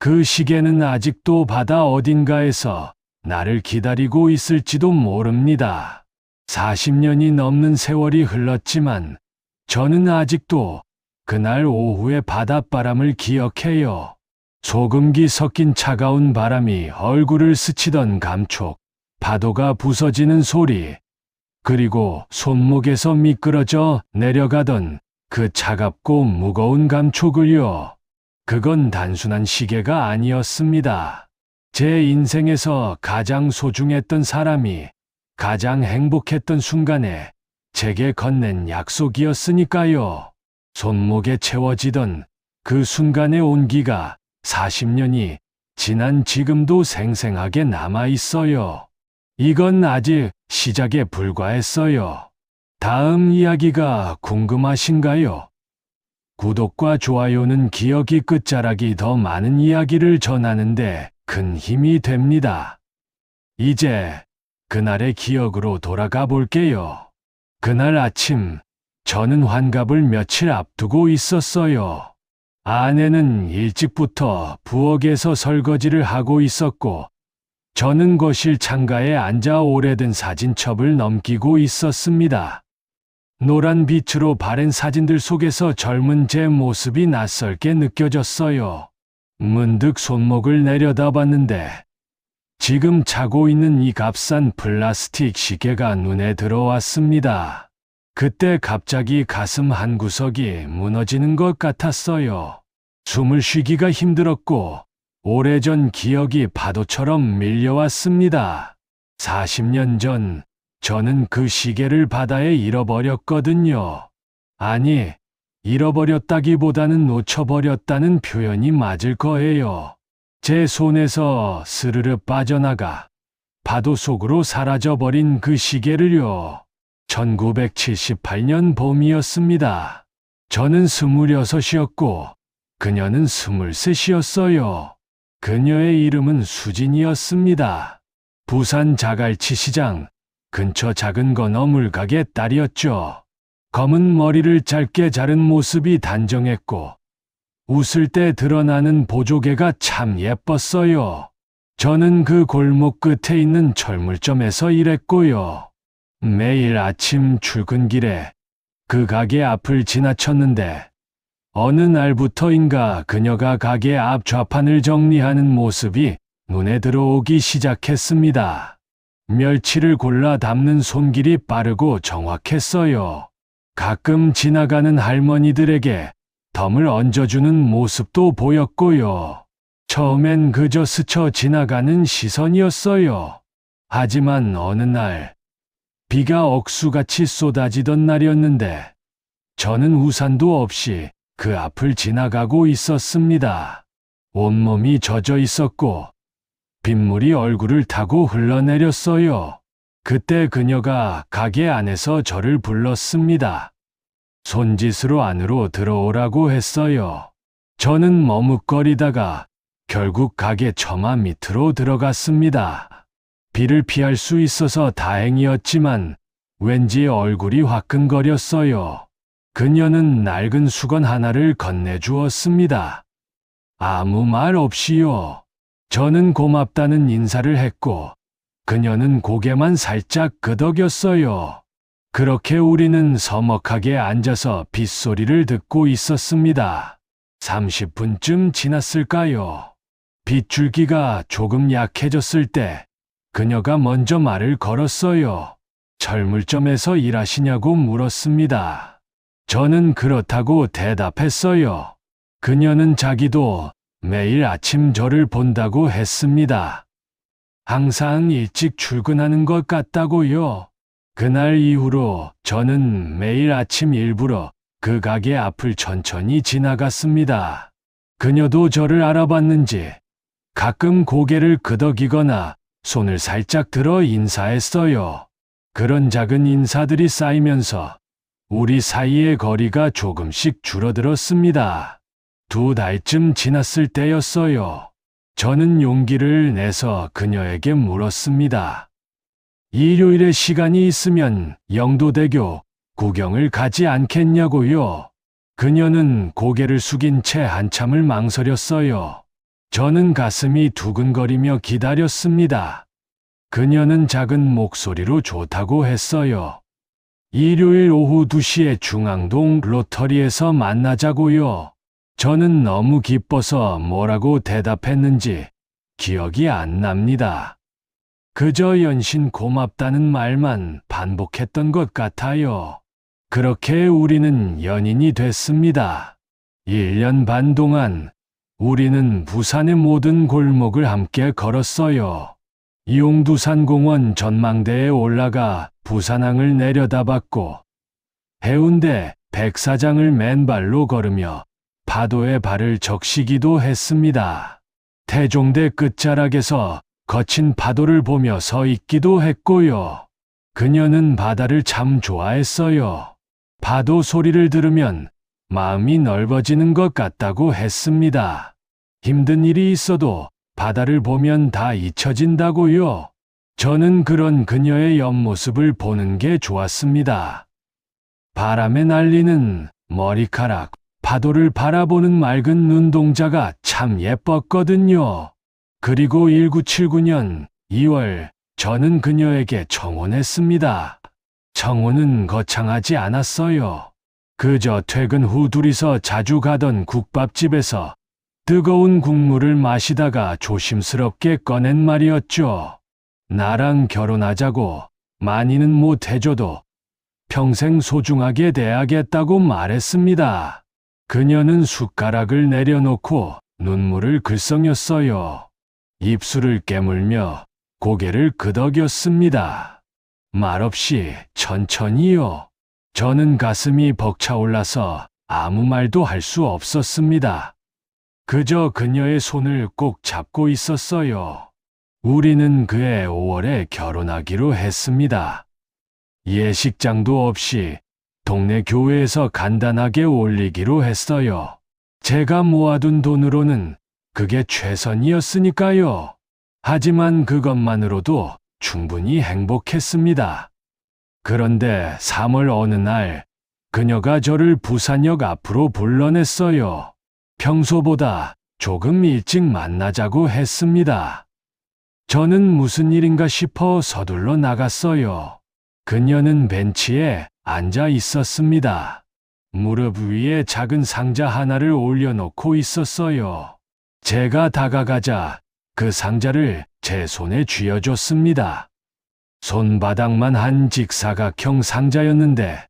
그 시계는 아직도 바다 어딘가에서 나를 기다리고 있을지도 모릅니다. 40년이 넘는 세월이 흘렀지만 저는 아직도 그날 오후의 바닷바람을 기억해요. 소금기 섞인 차가운 바람이 얼굴을 스치던 감촉, 파도가 부서지는 소리, 그리고 손목에서 미끄러져 내려가던 그 차갑고 무거운 감촉을요. 그건 단순한 시계가 아니었습니다. 제 인생에서 가장 소중했던 사람이 가장 행복했던 순간에 제게 건넨 약속이었으니까요. 손목에 채워지던 그 순간의 온기가 40년이 지난 지금도 생생하게 남아 있어요. 이건 아직 시작에 불과했어요. 다음 이야기가 궁금하신가요? 구독과 좋아요는 기억이 끝자락이 더 많은 이야기를 전하는데 큰 힘이 됩니다. 이제 그날의 기억으로 돌아가 볼게요. 그날 아침, 저는 환갑을 며칠 앞두고 있었어요. 아내는 일찍부터 부엌에서 설거지를 하고 있었고, 저는 거실 창가에 앉아 오래된 사진첩을 넘기고 있었습니다. 노란 빛으로 바랜 사진들 속에서 젊은 제 모습이 낯설게 느껴졌어요. 문득 손목을 내려다봤는데 지금 차고 있는 이 값싼 플라스틱 시계가 눈에 들어왔습니다. 그때 갑자기 가슴 한구석이 무너지는 것 같았어요. 숨을 쉬기가 힘들었고 오래전 기억이 파도처럼 밀려왔습니다. 40년 전 저는 그 시계를 바다에 잃어버렸거든요. 아니, 잃어버렸다기보다는 놓쳐버렸다는 표현이 맞을 거예요. 제 손에서 스르르 빠져나가 파도 속으로 사라져버린 그 시계를요. 1978년 봄이었습니다. 저는 26이었고 그녀는 23이었어요. 그녀의 이름은 수진이었습니다. 부산 자갈치 시장 근처 작은 건어물가게 딸이었죠. 검은 머리를 짧게 자른 모습이 단정했고 웃을 때 드러나는 보조개가 참 예뻤어요. 저는 그 골목 끝에 있는 철물점에서 일했고요. 매일 아침 출근길에 그 가게 앞을 지나쳤는데 어느 날부터인가 그녀가 가게 앞 좌판을 정리하는 모습이 눈에 들어오기 시작했습니다. 멸치를 골라 담는 손길이 빠르고 정확했어요. 가끔 지나가는 할머니들에게 덤을 얹어주는 모습도 보였고요. 처음엔 그저 스쳐 지나가는 시선이었어요. 하지만 어느 날 비가 억수같이 쏟아지던 날이었는데 저는 우산도 없이 그 앞을 지나가고 있었습니다. 온몸이 젖어 있었고 빗물이 얼굴을 타고 흘러내렸어요. 그때 그녀가 가게 안에서 저를 불렀습니다. 손짓으로 안으로 들어오라고 했어요. 저는 머뭇거리다가 결국 가게 처마 밑으로 들어갔습니다. 비를 피할 수 있어서 다행이었지만 왠지 얼굴이 화끈거렸어요. 그녀는 낡은 수건 하나를 건네주었습니다. 아무 말 없이요. 저는 고맙다는 인사를 했고 그녀는 고개만 살짝 끄덕였어요. 그렇게 우리는 서먹하게 앉아서 빗소리를 듣고 있었습니다. 30분쯤 지났을까요? 빗줄기가 조금 약해졌을 때 그녀가 먼저 말을 걸었어요. 철물점에서 일하시냐고 물었습니다. 저는 그렇다고 대답했어요. 그녀는 자기도 매일 아침 저를 본다고 했습니다. 항상 일찍 출근하는 것 같다고요. 그날 이후로 저는 매일 아침 일부러 그 가게 앞을 천천히 지나갔습니다. 그녀도 저를 알아봤는지 가끔 고개를 끄덕이거나 손을 살짝 들어 인사했어요. 그런 작은 인사들이 쌓이면서 우리 사이의 거리가 조금씩 줄어들었습니다. 2달쯤 지났을 때였어요. 저는 용기를 내서 그녀에게 물었습니다. 일요일에 시간이 있으면 영도대교 구경을 가지 않겠냐고요. 그녀는 고개를 숙인 채 한참을 망설였어요. 저는 가슴이 두근거리며 기다렸습니다. 그녀는 작은 목소리로 좋다고 했어요. 일요일 오후 2시에 중앙동 로터리에서 만나자고요. 저는 너무 기뻐서 뭐라고 대답했는지 기억이 안 납니다. 그저 연신 고맙다는 말만 반복했던 것 같아요. 그렇게 우리는 연인이 됐습니다. 1년 반 동안 우리는 부산의 모든 골목을 함께 걸었어요. 용두산공원 전망대에 올라가 부산항을 내려다봤고, 해운대 백사장을 맨발로 걸으며 파도에 발을 적시기도 했습니다. 태종대 끝자락에서 거친 파도를 보며 서 있기도 했고요. 그녀는 바다를 참 좋아했어요. 파도 소리를 들으면 마음이 넓어지는 것 같다고 했습니다. 힘든 일이 있어도 바다를 보면 다 잊혀진다고요. 저는 그런 그녀의 옆모습을 보는 게 좋았습니다. 바람에 날리는 머리카락, 파도를 바라보는 맑은 눈동자가 참 예뻤거든요. 그리고 1979년 2월, 저는 그녀에게 청혼했습니다. 청혼은 거창하지 않았어요. 그저 퇴근 후 둘이서 자주 가던 국밥집에서 뜨거운 국물을 마시다가 조심스럽게 꺼낸 말이었죠. 나랑 결혼하자고. 많이는 못 해줘도 평생 소중하게 대하겠다고 말했습니다. 그녀는 숟가락을 내려놓고 눈물을 글썽였어요. 입술을 깨물며 고개를 끄덕였습니다. 말없이 천천히요. 저는 가슴이 벅차올라서 아무 말도 할 수 없었습니다. 그저 그녀의 손을 꼭 잡고 있었어요. 우리는 그해 5월에 결혼하기로 했습니다. 예식장도 없이 동네 교회에서 간단하게 올리기로 했어요. 제가 모아둔 돈으로는 그게 최선이었으니까요. 하지만 그것만으로도 충분히 행복했습니다. 그런데 3월 어느 날 그녀가 저를 부산역 앞으로 불러냈어요. 평소보다 조금 일찍 만나자고 했습니다. 저는 무슨 일인가 싶어 서둘러 나갔어요. 그녀는 벤치에 앉아 있었습니다. 무릎 위에 작은 상자 하나를 올려놓고 있었어요. 제가 다가가자 그 상자를 제 손에 쥐어줬습니다. 손바닥만 한 직사각형 상자였는데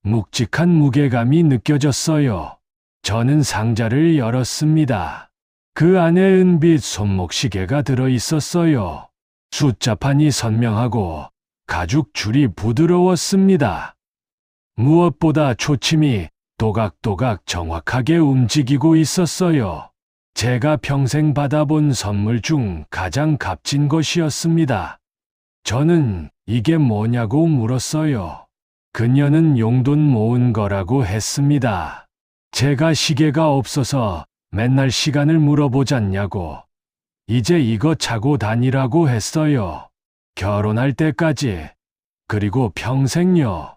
묵직한 무게감이 느껴졌어요. 저는 상자를 열었습니다. 그 안에 은빛 손목시계가 들어 있었어요. 숫자판이 선명하고 가죽 줄이 부드러웠습니다. 무엇보다 초침이 또각또각 정확하게 움직이고 있었어요. 제가 평생 받아본 선물 중 가장 값진 것이었습니다. 저는 이게 뭐냐고 물었어요. 그녀는 용돈 모은 거라고 했습니다. 제가 시계가 없어서 맨날 시간을 물어보잖냐고. 이제 이거 차고 다니라고 했어요. 결혼할 때까지. 그리고 평생요.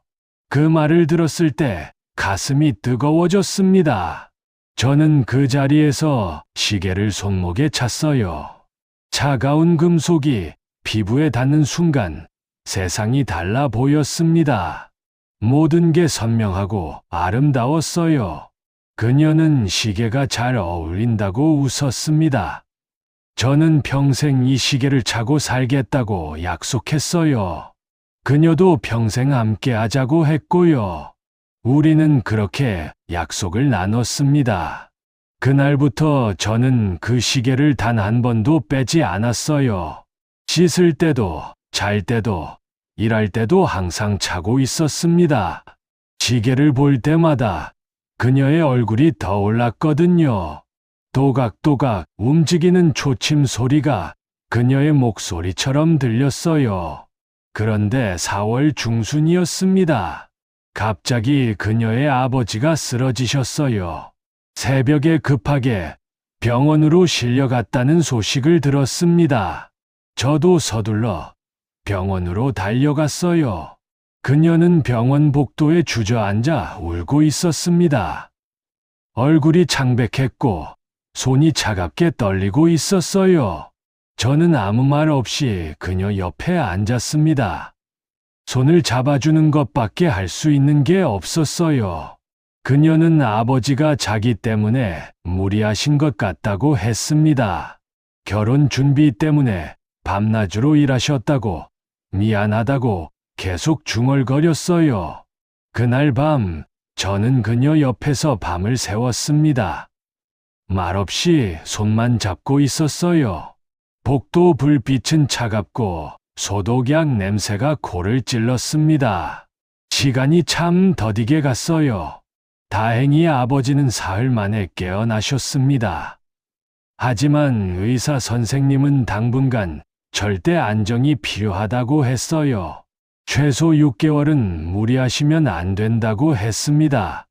그 말을 들었을 때 가슴이 뜨거워졌습니다. 저는 그 자리에서 시계를 손목에 찼어요. 차가운 금속이 피부에 닿는 순간 세상이 달라 보였습니다. 모든 게 선명하고 아름다웠어요. 그녀는 시계가 잘 어울린다고 웃었습니다. 저는 평생 이 시계를 차고 살겠다고 약속했어요. 그녀도 평생 함께 하자고 했고요. 우리는 그렇게 약속을 나눴습니다. 그날부터 저는 그 시계를 단 한 번도 빼지 않았어요. 씻을 때도, 잘 때도, 일할 때도 항상 차고 있었습니다. 시계를 볼 때마다 그녀의 얼굴이 떠올랐거든요. 또각또각 움직이는 초침 소리가 그녀의 목소리처럼 들렸어요. 그런데 4월 중순이었습니다. 갑자기 그녀의 아버지가 쓰러지셨어요. 새벽에 급하게 병원으로 실려갔다는 소식을 들었습니다. 저도 서둘러 병원으로 달려갔어요. 그녀는 병원 복도에 주저앉아 울고 있었습니다. 얼굴이 창백했고 손이 차갑게 떨리고 있었어요. 저는 아무 말 없이 그녀 옆에 앉았습니다. 손을 잡아주는 것밖에 할 수 있는 게 없었어요. 그녀는 아버지가 자기 때문에 무리하신 것 같다고 했습니다. 결혼 준비 때문에 밤낮으로 일하셨다고, 미안하다고 계속 중얼거렸어요. 그날 밤 저는 그녀 옆에서 밤을 새웠습니다. 말없이 손만 잡고 있었어요. 복도 불빛은 차갑고 소독약 냄새가 코를 찔렀습니다. 시간이 참 더디게 갔어요. 다행히 아버지는 사흘 만에 깨어나셨습니다. 하지만 의사 선생님은 당분간 절대 안정이 필요하다고 했어요. 최소 6개월은 무리하시면 안 된다고 했습니다.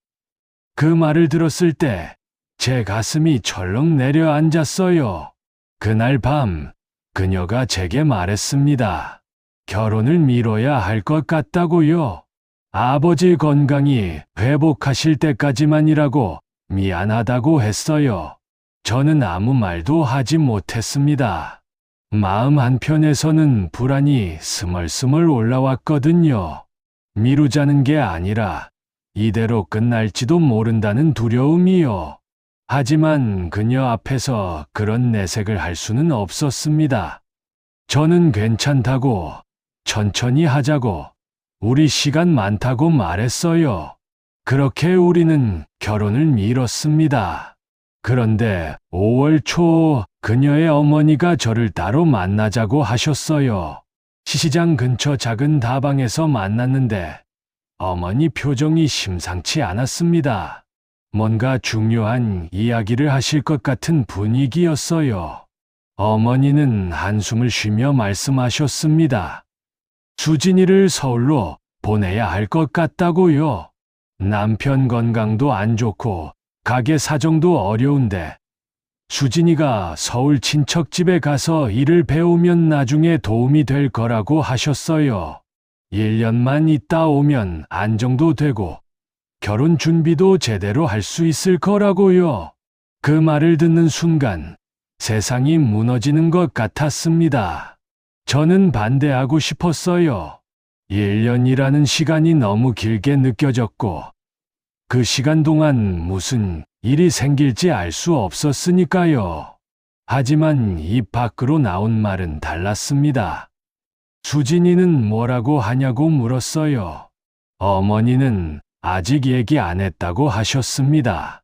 그 말을 들었을 때 제 가슴이 철렁 내려앉았어요. 그날 밤 그녀가 제게 말했습니다. 결혼을 미뤄야 할 것 같다고요. 아버지 건강이 회복하실 때까지만이라고 미안하다고 했어요. 저는 아무 말도 하지 못했습니다. 마음 한편에서는 불안이 스멀스멀 올라왔거든요. 미루자는 게 아니라 이대로 끝날지도 모른다는 두려움이요. 하지만 그녀 앞에서 그런 내색을 할 수는 없었습니다. 저는 괜찮다고, 천천히 하자고, 우리 시간 많다고 말했어요. 그렇게 우리는 결혼을 미뤘습니다. 그런데 5월 초 그녀의 어머니가 저를 따로 만나자고 하셨어요. 시장 근처 작은 다방에서 만났는데 어머니 표정이 심상치 않았습니다. 뭔가 중요한 이야기를 하실 것 같은 분위기였어요. 어머니는 한숨을 쉬며 말씀하셨습니다. 수진이를 서울로 보내야 할 것 같다고요. 남편 건강도 안 좋고 가게 사정도 어려운데 수진이가 서울 친척집에 가서 일을 배우면 나중에 도움이 될 거라고 하셨어요. 1년만 있다 오면 안정도 되고 결혼 준비도 제대로 할 수 있을 거라고요. 그 말을 듣는 순간 세상이 무너지는 것 같았습니다. 저는 반대하고 싶었어요. 1년이라는 시간이 너무 길게 느껴졌고 그 시간 동안 무슨 일이 생길지 알 수 없었으니까요. 하지만 입 밖으로 나온 말은 달랐습니다. 수진이는 뭐라고 하냐고 물었어요. 어머니는 아직 얘기 안 했다고 하셨습니다.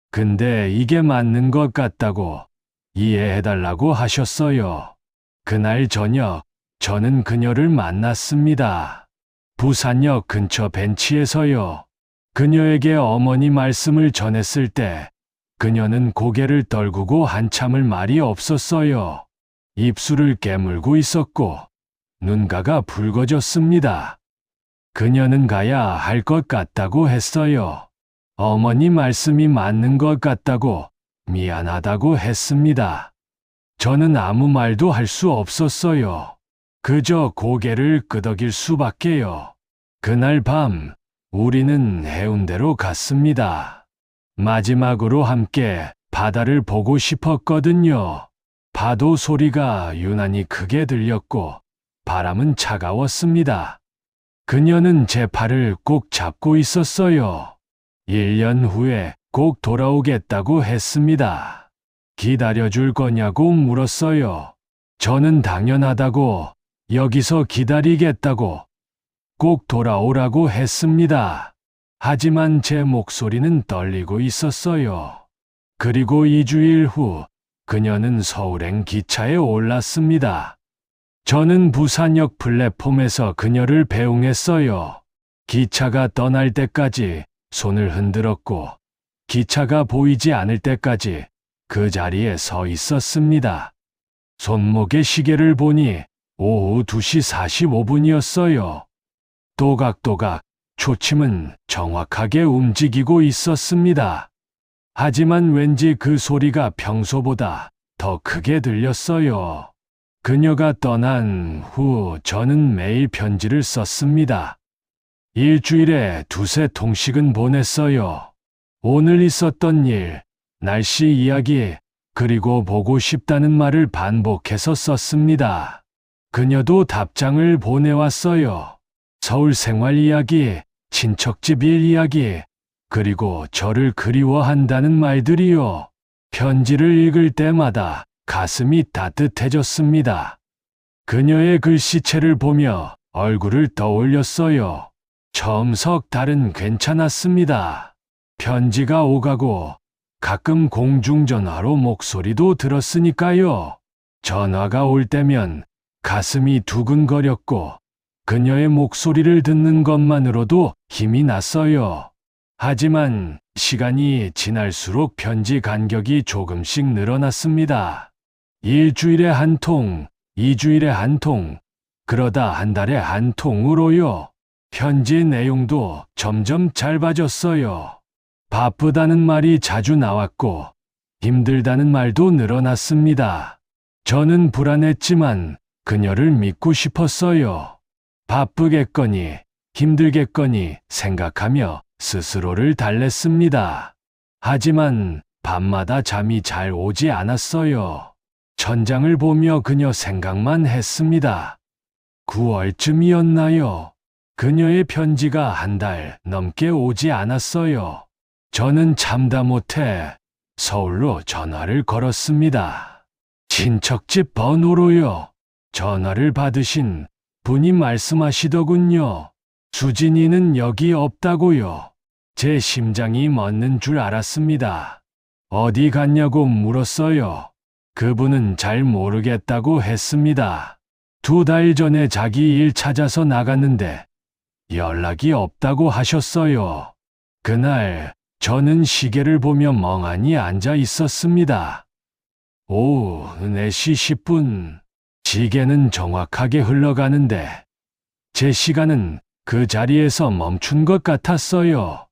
근데 이게 맞는 것 같다고 이해해달라고 하셨어요. 그날 저녁 저는 그녀를 만났습니다. 부산역 근처 벤치에서요. 그녀에게 어머니 말씀을 전했을 때 그녀는 고개를 떨구고 한참을 말이 없었어요. 입술을 깨물고 있었고 눈가가 붉어졌습니다. 그녀는 가야 할 것 같다고 했어요. 어머니 말씀이 맞는 것 같다고 미안하다고 했습니다. 저는 아무 말도 할 수 없었어요. 그저 고개를 끄덕일 수밖에요. 그날 밤 우리는 해운대로 갔습니다. 마지막으로 함께 바다를 보고 싶었거든요. 파도 소리가 유난히 크게 들렸고 바람은 차가웠습니다. 그녀는 제 팔을 꼭 잡고 있었어요. 1년 후에 꼭 돌아오겠다고 했습니다. 기다려줄 거냐고 물었어요. 저는 당연하다고, 여기서 기다리겠다고, 꼭 돌아오라고 했습니다. 하지만 제 목소리는 떨리고 있었어요. 그리고 2주일 후 그녀는 서울행 기차에 올랐습니다. 저는 부산역 플랫폼에서 그녀를 배웅했어요. 기차가 떠날 때까지 손을 흔들었고 기차가 보이지 않을 때까지 그 자리에 서 있었습니다. 손목의 시계를 보니 오후 2시 45분이었어요. 또각또각 초침은 정확하게 움직이고 있었습니다. 하지만 왠지 그 소리가 평소보다 더 크게 들렸어요. 그녀가 떠난 후 저는 매일 편지를 썼습니다. 일주일에 2-3통씩은 보냈어요. 오늘 있었던 일, 날씨 이야기, 그리고 보고 싶다는 말을 반복해서 썼습니다. 그녀도 답장을 보내왔어요. 서울 생활 이야기, 친척집 일 이야기, 그리고 저를 그리워한다는 말들이요. 편지를 읽을 때마다 가슴이 따뜻해졌습니다. 그녀의 글씨체를 보며 얼굴을 떠올렸어요. 처음 석 달은 괜찮았습니다. 편지가 오가고 가끔 공중전화로 목소리도 들었으니까요. 전화가 올 때면 가슴이 두근거렸고 그녀의 목소리를 듣는 것만으로도 힘이 났어요. 하지만 시간이 지날수록 편지 간격이 조금씩 늘어났습니다. 일주일에 한 통, 2주일에 한 통, 그러다 한 달에 한 통으로요. 편지 내용도 점점 짧아졌어요. 바쁘다는 말이 자주 나왔고 힘들다는 말도 늘어났습니다. 저는 불안했지만 그녀를 믿고 싶었어요. 바쁘겠거니 힘들겠거니 생각하며 스스로를 달랬습니다. 하지만 밤마다 잠이 잘 오지 않았어요. 천장을 보며 그녀 생각만 했습니다. 9월쯤이었나요? 그녀의 편지가 한 달 넘게 오지 않았어요. 저는 참다 못해 서울로 전화를 걸었습니다. 친척집 번호로요. 전화를 받으신 분이 말씀하시더군요. 수진이는 여기 없다고요. 제 심장이 멎는 줄 알았습니다. 어디 갔냐고 물었어요. 그분은 잘 모르겠다고 했습니다. 2달 전에 자기 일 찾아서 나갔는데 연락이 없다고 하셨어요. 그날 저는 시계를 보며 멍하니 앉아 있었습니다. 오후 4시 10분. 시계는 정확하게 흘러가는데 제 시간은 그 자리에서 멈춘 것 같았어요.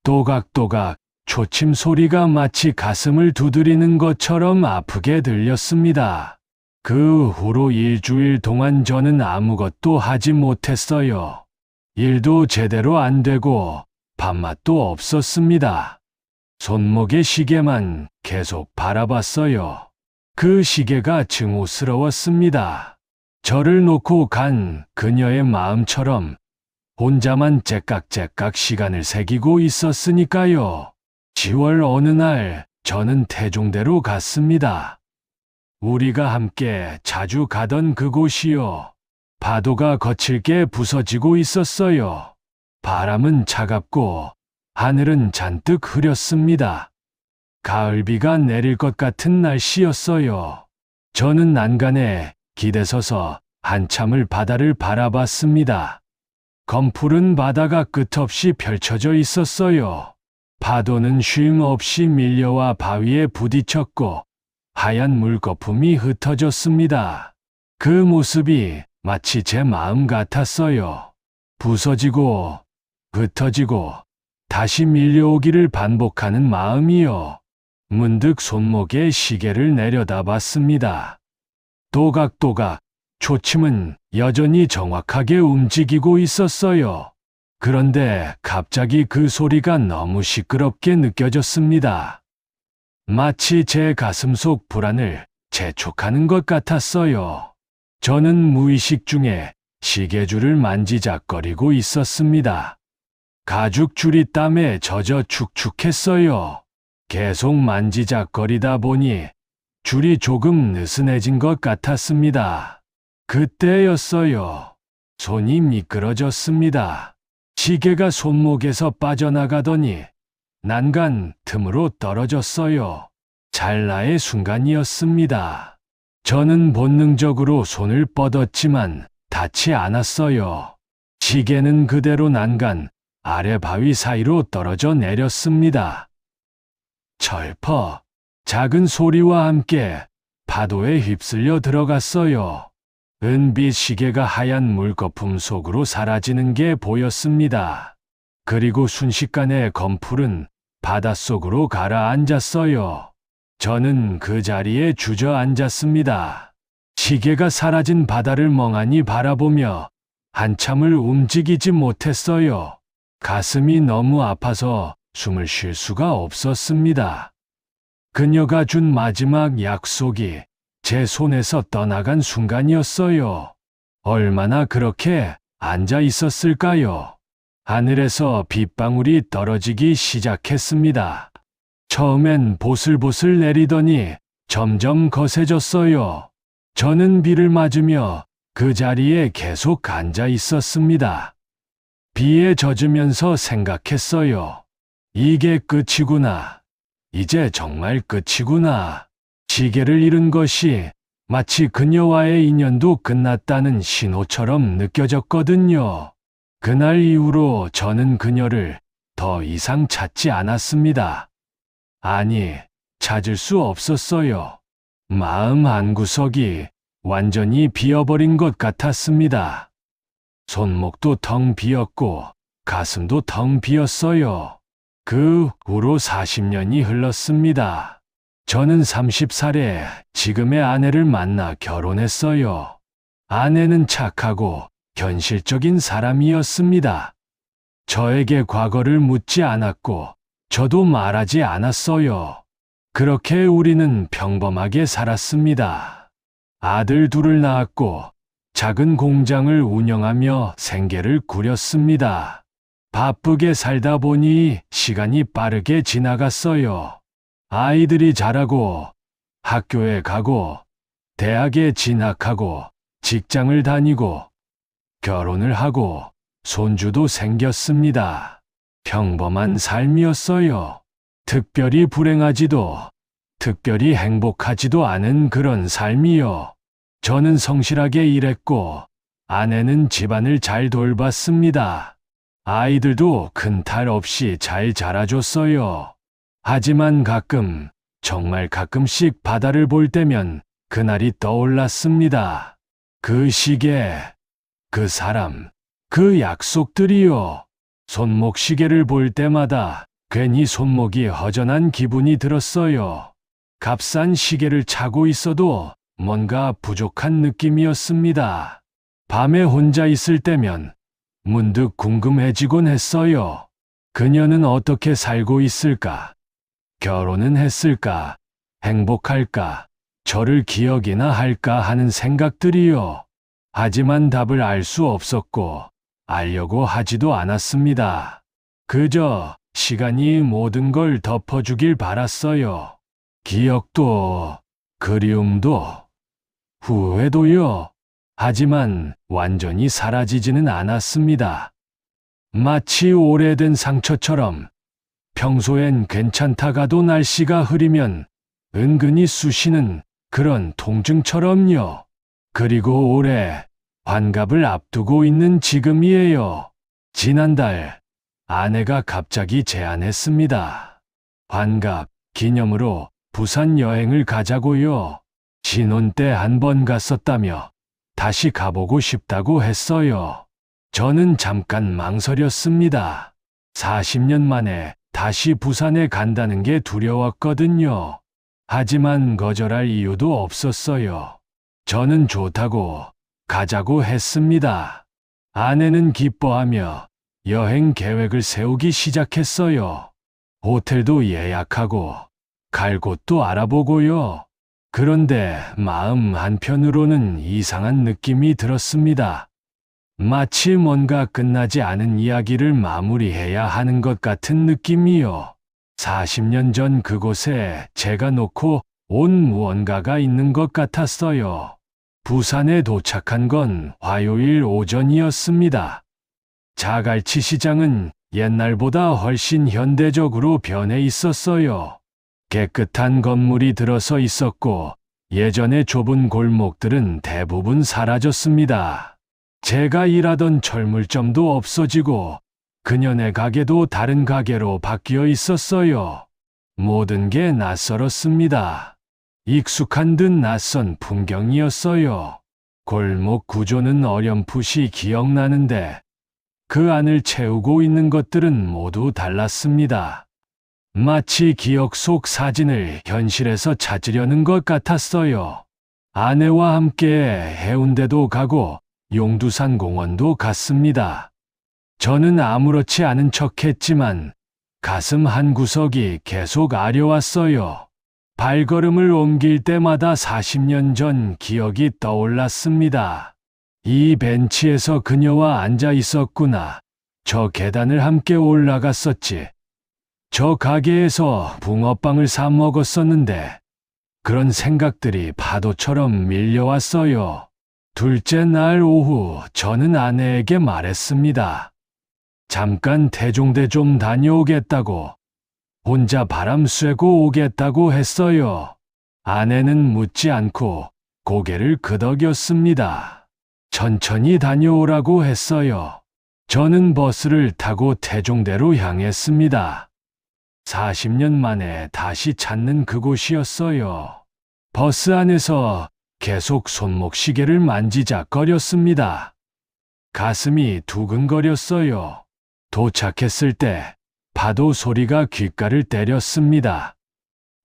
또각또각 초침 소리가 마치 가슴을 두드리는 것처럼 아프게 들렸습니다. 그 후로 일주일 동안 저는 아무것도 하지 못했어요. 일도 제대로 안 되고 밥맛도 없었습니다. 손목의 시계만 계속 바라봤어요. 그 시계가 증오스러웠습니다. 저를 놓고 간 그녀의 마음처럼 혼자만 째깍째깍 시간을 새기고 있었으니까요. 10월 어느 날 저는 태종대로 갔습니다. 우리가 함께 자주 가던 그곳이요. 파도가 거칠게 부서지고 있었어요. 바람은 차갑고 하늘은 잔뜩 흐렸습니다. 가을비가 내릴 것 같은 날씨였어요. 저는 난간에 기대서서 한참을 바다를 바라봤습니다. 검푸른 바다가 끝없이 펼쳐져 있었어요. 파도는 쉼 없이 밀려와 바위에 부딪혔고 하얀 물거품이 흩어졌습니다. 그 모습이 마치 제 마음 같았어요. 부서지고 흩어지고 다시 밀려오기를 반복하는 마음이요. 문득 손목에 시계를 내려다봤습니다. 또각또각 초침은 여전히 정확하게 움직이고 있었어요. 그런데 갑자기 그 소리가 너무 시끄럽게 느껴졌습니다. 마치 제 가슴속 불안을 재촉하는 것 같았어요. 저는 무의식 중에 시계줄을 만지작거리고 있었습니다. 가죽줄이 땀에 젖어 축축했어요. 계속 만지작거리다 보니 줄이 조금 느슨해진 것 같았습니다. 그때였어요. 손이 미끄러졌습니다. 시계가 손목에서 빠져나가더니 난간 틈으로 떨어졌어요. 찰나의 순간이었습니다. 저는 본능적으로 손을 뻗었지만 닿지 않았어요. 시계는 그대로 난간 아래 바위 사이로 떨어져 내렸습니다. 철퍼, 작은 소리와 함께 파도에 휩쓸려 들어갔어요. 은빛 시계가 하얀 물거품 속으로 사라지는 게 보였습니다. 그리고 순식간에 검풀은 바닷속으로 가라앉았어요. 저는 그 자리에 주저앉았습니다. 시계가 사라진 바다를 멍하니 바라보며 한참을 움직이지 못했어요. 가슴이 너무 아파서 숨을 쉴 수가 없었습니다. 그녀가 준 마지막 약속이 제 손에서 떠나간 순간이었어요. 얼마나 그렇게 앉아 있었을까요? 하늘에서 빗방울이 떨어지기 시작했습니다. 처음엔 보슬보슬 내리더니 점점 거세졌어요. 저는 비를 맞으며 그 자리에 계속 앉아 있었습니다. 비에 젖으면서 생각했어요. 이게 끝이구나. 이제 정말 끝이구나. 시계를 잃은 것이 마치 그녀와의 인연도 끝났다는 신호처럼 느껴졌거든요. 그날 이후로 저는 그녀를 더 이상 찾지 않았습니다. 아니, 찾을 수 없었어요. 마음 한구석이 완전히 비어버린 것 같았습니다. 손목도 텅 비었고 가슴도 텅 비었어요. 그 후로 40년이 흘렀습니다. 저는 30살에 지금의 아내를 만나 결혼했어요. 아내는 착하고 현실적인 사람이었습니다. 저에게 과거를 묻지 않았고 저도 말하지 않았어요. 그렇게 우리는 평범하게 살았습니다. 아들 둘을 낳았고 작은 공장을 운영하며 생계를 꾸렸습니다. 바쁘게 살다 보니 시간이 빠르게 지나갔어요. 아이들이 자라고 학교에 가고 대학에 진학하고 직장을 다니고 결혼을 하고 손주도 생겼습니다. 평범한 삶이었어요. 특별히 불행하지도 특별히 행복하지도 않은 그런 삶이요. 저는 성실하게 일했고 아내는 집안을 잘 돌봤습니다. 아이들도 큰 탈 없이 잘 자라줬어요. 하지만 가끔, 정말 가끔씩 바다를 볼 때면 그날이 떠올랐습니다. 그 시계, 그 사람, 그 약속들이요. 손목 시계를 볼 때마다 괜히 손목이 허전한 기분이 들었어요. 값싼 시계를 차고 있어도 뭔가 부족한 느낌이었습니다. 밤에 혼자 있을 때면 문득 궁금해지곤 했어요. 그녀는 어떻게 살고 있을까? 결혼은 했을까? 행복할까? 저를 기억이나 할까 하는 생각들이요. 하지만 답을 알 수 없었고 알려고 하지도 않았습니다. 그저 시간이 모든 걸 덮어주길 바랐어요. 기억도, 그리움도, 후회도요. 하지만 완전히 사라지지는 않았습니다. 마치 오래된 상처처럼 평소엔 괜찮다가도 날씨가 흐리면 은근히 쑤시는 그런 통증처럼요. 그리고 올해 환갑을 앞두고 있는 지금이에요. 지난달 아내가 갑자기 제안했습니다. 환갑 기념으로 부산 여행을 가자고요. 신혼 때 한 번 갔었다며 다시 가보고 싶다고 했어요. 저는 잠깐 망설였습니다. 40년 만에 다시 부산에 간다는 게 두려웠거든요. 하지만 거절할 이유도 없었어요. 저는 좋다고 가자고 했습니다. 아내는 기뻐하며 여행 계획을 세우기 시작했어요. 호텔도 예약하고 갈 곳도 알아보고요. 그런데 마음 한편으로는 이상한 느낌이 들었습니다. 마치 뭔가 끝나지 않은 이야기를 마무리해야 하는 것 같은 느낌이요. 40년 전 그곳에 제가 놓고 온 무언가가 있는 것 같았어요. 부산에 도착한 건 화요일 오전이었습니다. 자갈치 시장은 옛날보다 훨씬 현대적으로 변해 있었어요. 깨끗한 건물이 들어서 있었고 예전의 좁은 골목들은 대부분 사라졌습니다. 제가 일하던 철물점도 없어지고 그녀네 가게도 다른 가게로 바뀌어 있었어요. 모든 게 낯설었습니다. 익숙한 듯 낯선 풍경이었어요. 골목 구조는 어렴풋이 기억나는데 그 안을 채우고 있는 것들은 모두 달랐습니다. 마치 기억 속 사진을 현실에서 찾으려는 것 같았어요. 아내와 함께 해운대도 가고 용두산 공원도 갔습니다. 저는 아무렇지 않은 척했지만 가슴 한구석이 계속 아려왔어요. 발걸음을 옮길 때마다 40년 전 기억이 떠올랐습니다. 이 벤치에서 그녀와 앉아 있었구나. 저 계단을 함께 올라갔었지. 저 가게에서 붕어빵을 사 먹었었는데 그런 생각들이 파도처럼 밀려왔어요. 둘째 날 오후 저는 아내에게 말했습니다. 잠깐 태종대 좀 다녀오겠다고. 혼자 바람 쐬고 오겠다고 했어요. 아내는 묻지 않고 고개를 끄덕였습니다. 천천히 다녀오라고 했어요. 저는 버스를 타고 태종대로 향했습니다. 40년 만에 다시 찾는 그곳이었어요. 버스 안에서 계속 손목시계를 만지작거렸습니다. 가슴이 두근거렸어요. 도착했을 때 파도 소리가 귓가를 때렸습니다.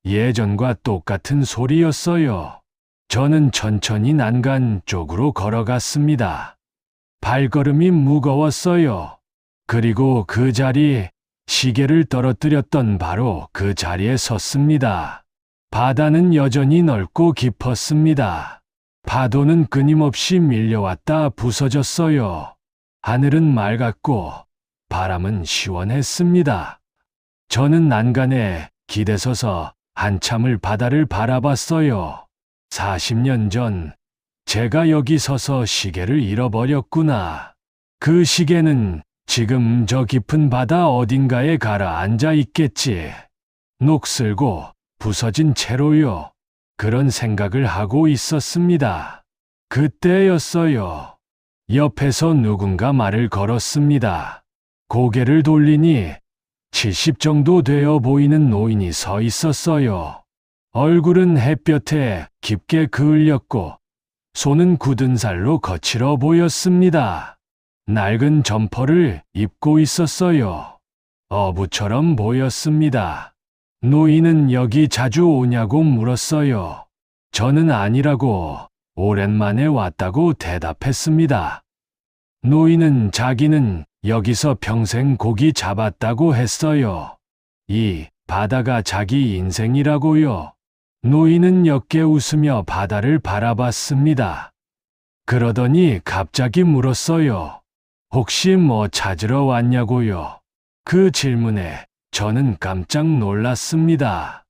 예전과 똑같은 소리였어요. 저는 천천히 난간 쪽으로 걸어갔습니다. 발걸음이 무거웠어요. 그리고 그 자리, 시계를 떨어뜨렸던 바로 그 자리에 섰습니다. 바다는 여전히 넓고 깊었습니다. 파도는 끊임없이 밀려왔다 부서졌어요. 하늘은 맑았고 바람은 시원했습니다. 저는 난간에 기대서서 한참을 바다를 바라봤어요. 40년 전 제가 여기 서서 시계를 잃어버렸구나. 그 시계는 지금 저 깊은 바다 어딘가에 가라앉아 있겠지. 녹슬고 부서진 채로요. 그런 생각을 하고 있었습니다. 그때였어요. 옆에서 누군가 말을 걸었습니다. 고개를 돌리니 70 정도 되어 보이는 노인이 서 있었어요. 얼굴은 햇볕에 깊게 그을렸고 손은 굳은 살로 거칠어 보였습니다. 낡은 점퍼를 입고 있었어요. 어부처럼 보였습니다. 노인은 여기 자주 오냐고 물었어요. 저는 아니라고 오랜만에 왔다고 대답했습니다. 노인은 자기는 여기서 평생 고기 잡았다고 했어요. 이 바다가 자기 인생이라고요. 노인은 옅게 웃으며 바다를 바라봤습니다. 그러더니 갑자기 물었어요. 혹시 뭐 찾으러 왔냐고요? 그 질문에 저는 깜짝 놀랐습니다.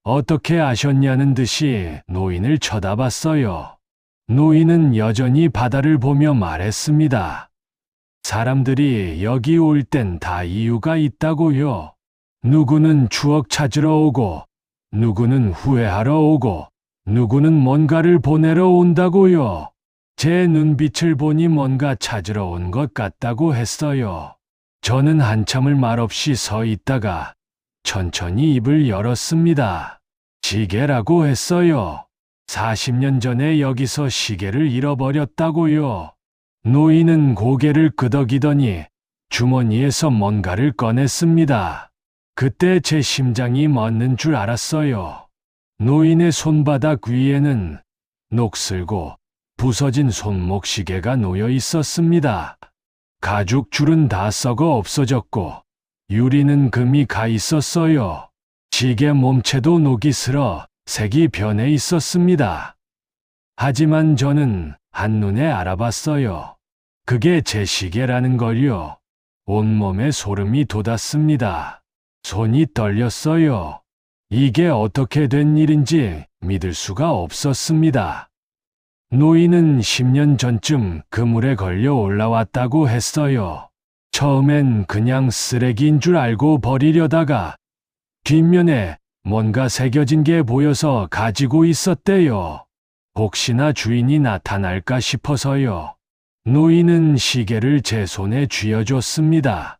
어떻게 아셨냐는 듯이 노인을 쳐다봤어요. 노인은 여전히 바다를 보며 말했습니다. 사람들이 여기 올 땐 다 이유가 있다고요. 누구는 추억 찾으러 오고, 누구는 후회하러 오고, 누구는 뭔가를 보내러 온다고요. 제 눈빛을 보니 뭔가 찾으러 온 것 같다고 했어요. 저는 한참을 말없이 서 있다가 천천히 입을 열었습니다. 시계라고 했어요. 40년 전에 여기서 시계를 잃어버렸다고요. 노인은 고개를 끄덕이더니 주머니에서 뭔가를 꺼냈습니다. 그때 제 심장이 멎는 줄 알았어요. 노인의 손바닥 위에는 녹슬고 부서진 손목시계가 놓여 있었습니다. 가죽 줄은 다 썩어 없어졌고 유리는 금이 가 있었어요. 시계 몸체도 녹이 슬어 색이 변해 있었습니다. 하지만 저는 한눈에 알아봤어요. 그게 제 시계라는 걸요. 온몸에 소름이 돋았습니다. 손이 떨렸어요. 이게 어떻게 된 일인지 믿을 수가 없었습니다. 노인은 10년 전쯤 그물에 걸려 올라왔다고 했어요. 처음엔 그냥 쓰레기인 줄 알고 버리려다가 뒷면에 뭔가 새겨진 게 보여서 가지고 있었대요. 혹시나 주인이 나타날까 싶어서요. 노인은 시계를 제 손에 쥐어줬습니다.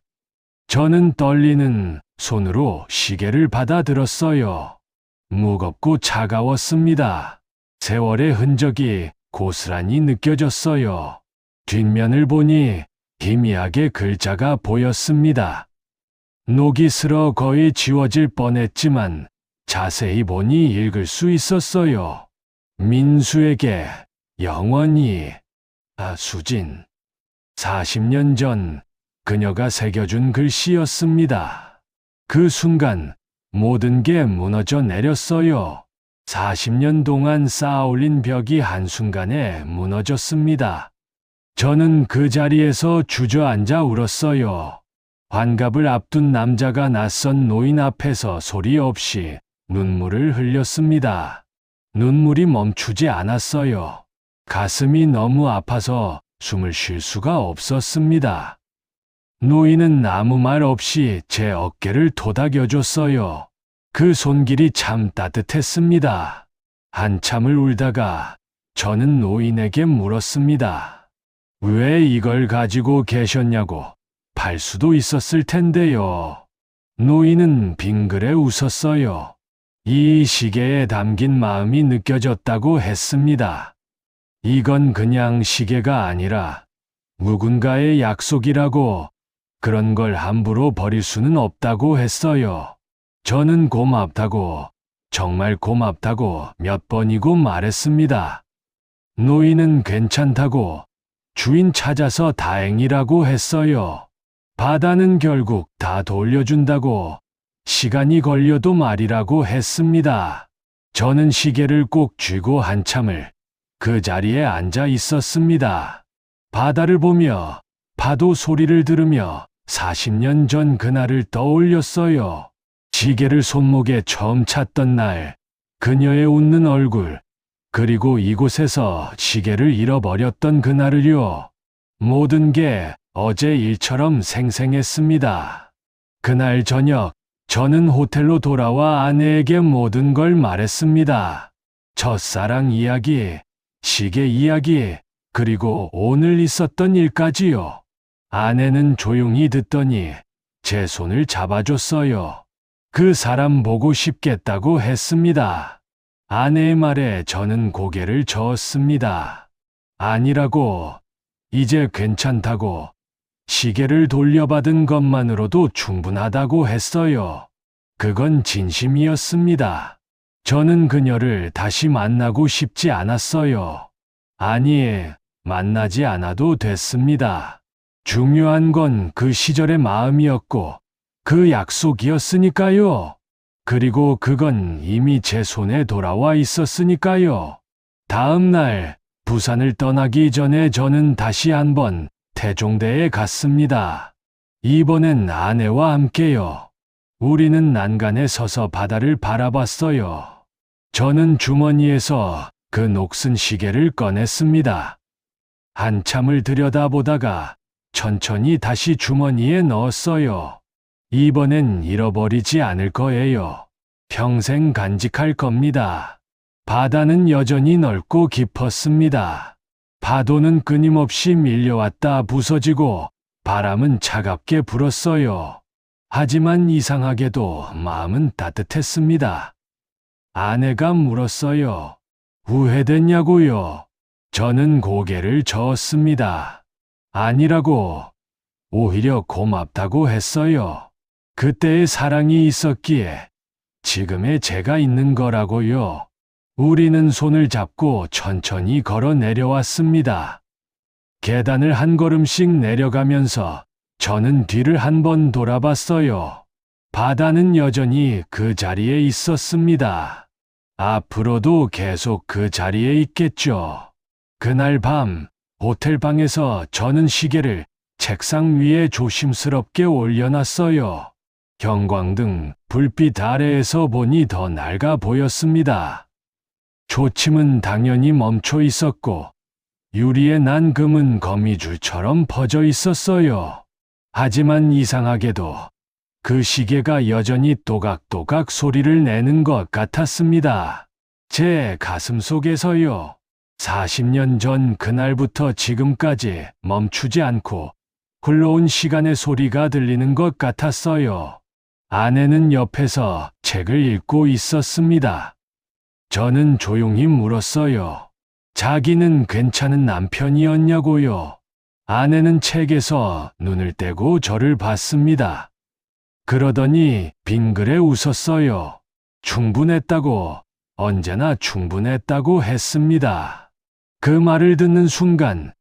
저는 떨리는 손으로 시계를 받아들었어요. 무겁고 차가웠습니다. 세월의 흔적이 고스란히 느껴졌어요. 뒷면을 보니 희미하게 글자가 보였습니다. 녹이 슬어 거의 지워질 뻔했지만 자세히 보니 읽을 수 있었어요. 민수에게 영원히 수진. 40년 전 그녀가 새겨준 글씨였습니다. 그 순간 모든 게 무너져 내렸어요. 40년 동안 쌓아올린 벽이 한순간에 무너졌습니다. 저는 그 자리에서 주저앉아 울었어요. 환갑을 앞둔 남자가 낯선 노인 앞에서 소리 없이 눈물을 흘렸습니다. 눈물이 멈추지 않았어요. 가슴이 너무 아파서 숨을 쉴 수가 없었습니다. 노인은 아무 말 없이 제 어깨를 토닥여줬어요. 그 손길이 참 따뜻했습니다. 한참을 울다가 저는 노인에게 물었습니다. 왜 이걸 가지고 계셨냐고. 팔 수도 있었을 텐데요. 노인은 빙그레 웃었어요. 이 시계에 담긴 마음이 느껴졌다고 했습니다. 이건 그냥 시계가 아니라 누군가의 약속이라고, 그런 걸 함부로 버릴 수는 없다고 했어요. 저는 고맙다고, 정말 고맙다고 몇 번이고 말했습니다. 노인은 괜찮다고, 주인 찾아서 다행이라고 했어요. 바다는 결국 다 돌려준다고, 시간이 걸려도 말이라고 했습니다. 저는 시계를 꼭 쥐고 한참을 그 자리에 앉아 있었습니다. 바다를 보며 파도 소리를 들으며 40년 전 그날을 떠올렸어요. 시계를 손목에 처음 찼던 날, 그녀의 웃는 얼굴, 그리고 이곳에서 시계를 잃어버렸던 그날을요. 모든 게 어제 일처럼 생생했습니다. 그날 저녁, 저는 호텔로 돌아와 아내에게 모든 걸 말했습니다. 첫사랑 이야기, 시계 이야기, 그리고 오늘 있었던 일까지요. 아내는 조용히 듣더니 제 손을 잡아줬어요. 그 사람 보고 싶겠다고 했습니다. 아내의 말에 저는 고개를 저었습니다. 아니라고, 이제 괜찮다고, 시계를 돌려받은 것만으로도 충분하다고 했어요. 그건 진심이었습니다. 저는 그녀를 다시 만나고 싶지 않았어요. 아니, 만나지 않아도 됐습니다. 중요한 건 그 시절의 마음이었고, 그 약속이었으니까요. 그리고 그건 이미 제 손에 돌아와 있었으니까요. 다음 날, 부산을 떠나기 전에 저는 다시 한번 태종대에 갔습니다. 이번엔 아내와 함께요. 우리는 난간에 서서 바다를 바라봤어요. 저는 주머니에서 그 녹슨 시계를 꺼냈습니다. 한참을 들여다보다가 천천히 다시 주머니에 넣었어요. 이번엔 잃어버리지 않을 거예요. 평생 간직할 겁니다. 바다는 여전히 넓고 깊었습니다. 파도는 끊임없이 밀려왔다 부서지고 바람은 차갑게 불었어요. 하지만 이상하게도 마음은 따뜻했습니다. 아내가 물었어요. 후회됐냐고요? 저는 고개를 저었습니다. 아니라고, 오히려 고맙다고 했어요. 그때의 사랑이 있었기에 지금의 제가 있는 거라고요. 우리는 손을 잡고 천천히 걸어 내려왔습니다. 계단을 한 걸음씩 내려가면서 저는 뒤를 한 번 돌아봤어요. 바다는 여전히 그 자리에 있었습니다. 앞으로도 계속 그 자리에 있겠죠. 그날 밤, 호텔 방에서 저는 시계를 책상 위에 조심스럽게 올려놨어요. 형광등, 불빛 아래에서 보니 더 낡아 보였습니다. 초침은 당연히 멈춰 있었고, 유리에 난 금은 거미줄처럼 퍼져 있었어요. 하지만 이상하게도 그 시계가 여전히 또각또각 소리를 내는 것 같았습니다. 제 가슴 속에서요. 40년 전 그날부터 지금까지 멈추지 않고 흘러온 시간의 소리가 들리는 것 같았어요. 아내는 옆에서 책을 읽고 있었습니다. 저는 조용히 물었어요. 자기는 괜찮은 남편이었냐고요. 아내는 책에서 눈을 떼고 저를 봤습니다. 그러더니 빙그레 웃었어요. 충분했다고, 언제나 충분했다고 했습니다. 그 말을 듣는 순간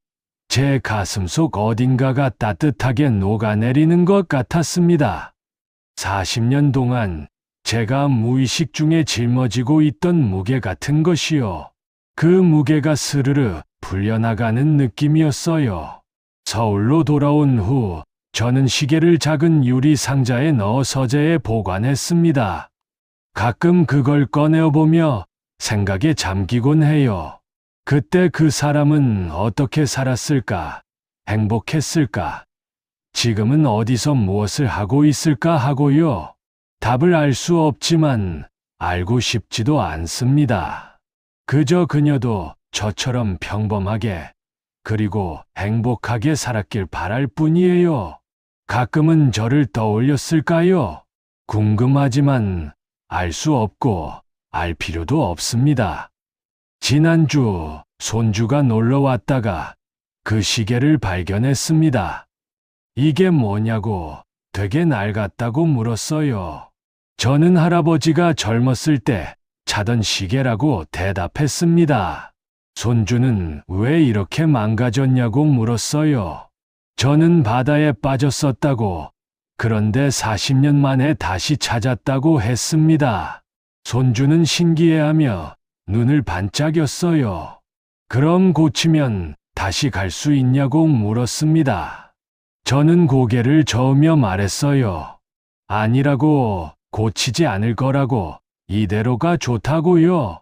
제 가슴속 어딘가가 따뜻하게 녹아내리는 것 같았습니다. 40년 동안 제가 무의식 중에 짊어지고 있던 무게 같은 것이요. 그 무게가 스르르 풀려나가는 느낌이었어요. 서울로 돌아온 후 저는 시계를 작은 유리 상자에 넣어 서재에 보관했습니다. 가끔 그걸 꺼내어보며 생각에 잠기곤 해요. 그때 그 사람은 어떻게 살았을까? 행복했을까? 지금은 어디서 무엇을 하고 있을까 하고요. 답을 알 수 없지만 알고 싶지도 않습니다. 그저 그녀도 저처럼 평범하게 그리고 행복하게 살았길 바랄 뿐이에요. 가끔은 저를 떠올렸을까요? 궁금하지만 알 수 없고 알 필요도 없습니다. 지난주 손주가 놀러 왔다가 그 시계를 발견했습니다. 이게 뭐냐고 되게 낡았다고 물었어요. 저는 할아버지가 젊었을 때 차던 시계라고 대답했습니다. 손주는 왜 이렇게 망가졌냐고 물었어요. 저는 바다에 빠졌었다고, 그런데 40년 만에 다시 찾았다고 했습니다. 손주는 신기해하며 눈을 반짝였어요. 그럼 고치면 다시 갈 수 있냐고 물었습니다. 저는 고개를 저으며 말했어요. 아니라고, 고치지 않을 거라고, 이대로가 좋다고요.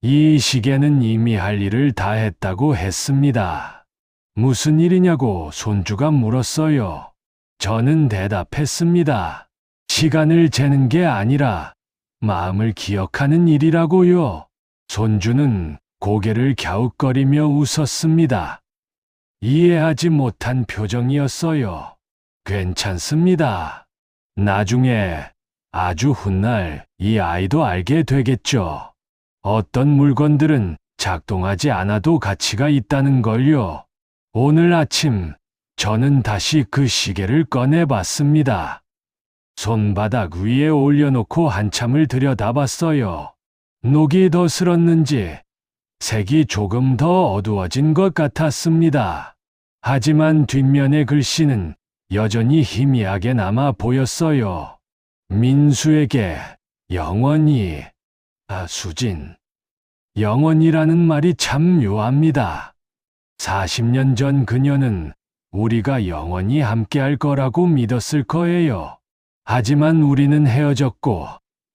이 시계는 이미 할 일을 다 했다고 했습니다. 무슨 일이냐고 손주가 물었어요. 저는 대답했습니다. 시간을 재는 게 아니라 마음을 기억하는 일이라고요. 손주는 고개를 갸웃거리며 웃었습니다. 이해하지 못한 표정이었어요. 괜찮습니다. 나중에 아주 훗날 이 아이도 알게 되겠죠. 어떤 물건들은 작동하지 않아도 가치가 있다는 걸요. 오늘 아침 저는 다시 그 시계를 꺼내봤습니다. 손바닥 위에 올려놓고 한참을 들여다봤어요. 녹이 더 슬었는지 색이 조금 더 어두워진 것 같았습니다. 하지만 뒷면의 글씨는 여전히 희미하게 남아 보였어요. 민수에게 영원히, 수진. 영원이라는 말이 참 묘합니다. 40년 전 그녀는 우리가 영원히 함께할 거라고 믿었을 거예요. 하지만 우리는 헤어졌고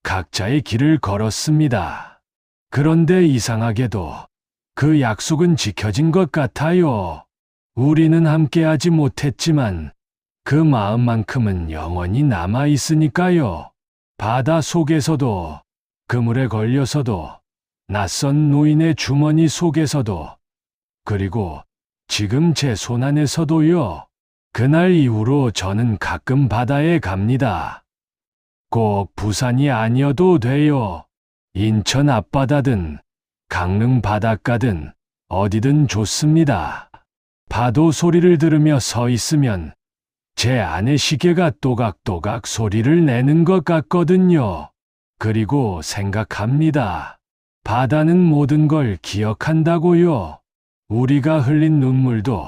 각자의 길을 걸었습니다. 그런데 이상하게도 그 약속은 지켜진 것 같아요. 우리는 함께하지 못했지만 그 마음만큼은 영원히 남아 있으니까요. 바다 속에서도, 그물에 걸려서도, 낯선 노인의 주머니 속에서도, 그리고 지금 제 손 안에서도요. 그날 이후로 저는 가끔 바다에 갑니다. 꼭 부산이 아니어도 돼요. 인천 앞바다든 강릉 바닷가든 어디든 좋습니다. 파도 소리를 들으며 서 있으면 제 안의 시계가 또각또각 소리를 내는 것 같거든요. 그리고 생각합니다. 바다는 모든 걸 기억한다고요. 우리가 흘린 눈물도,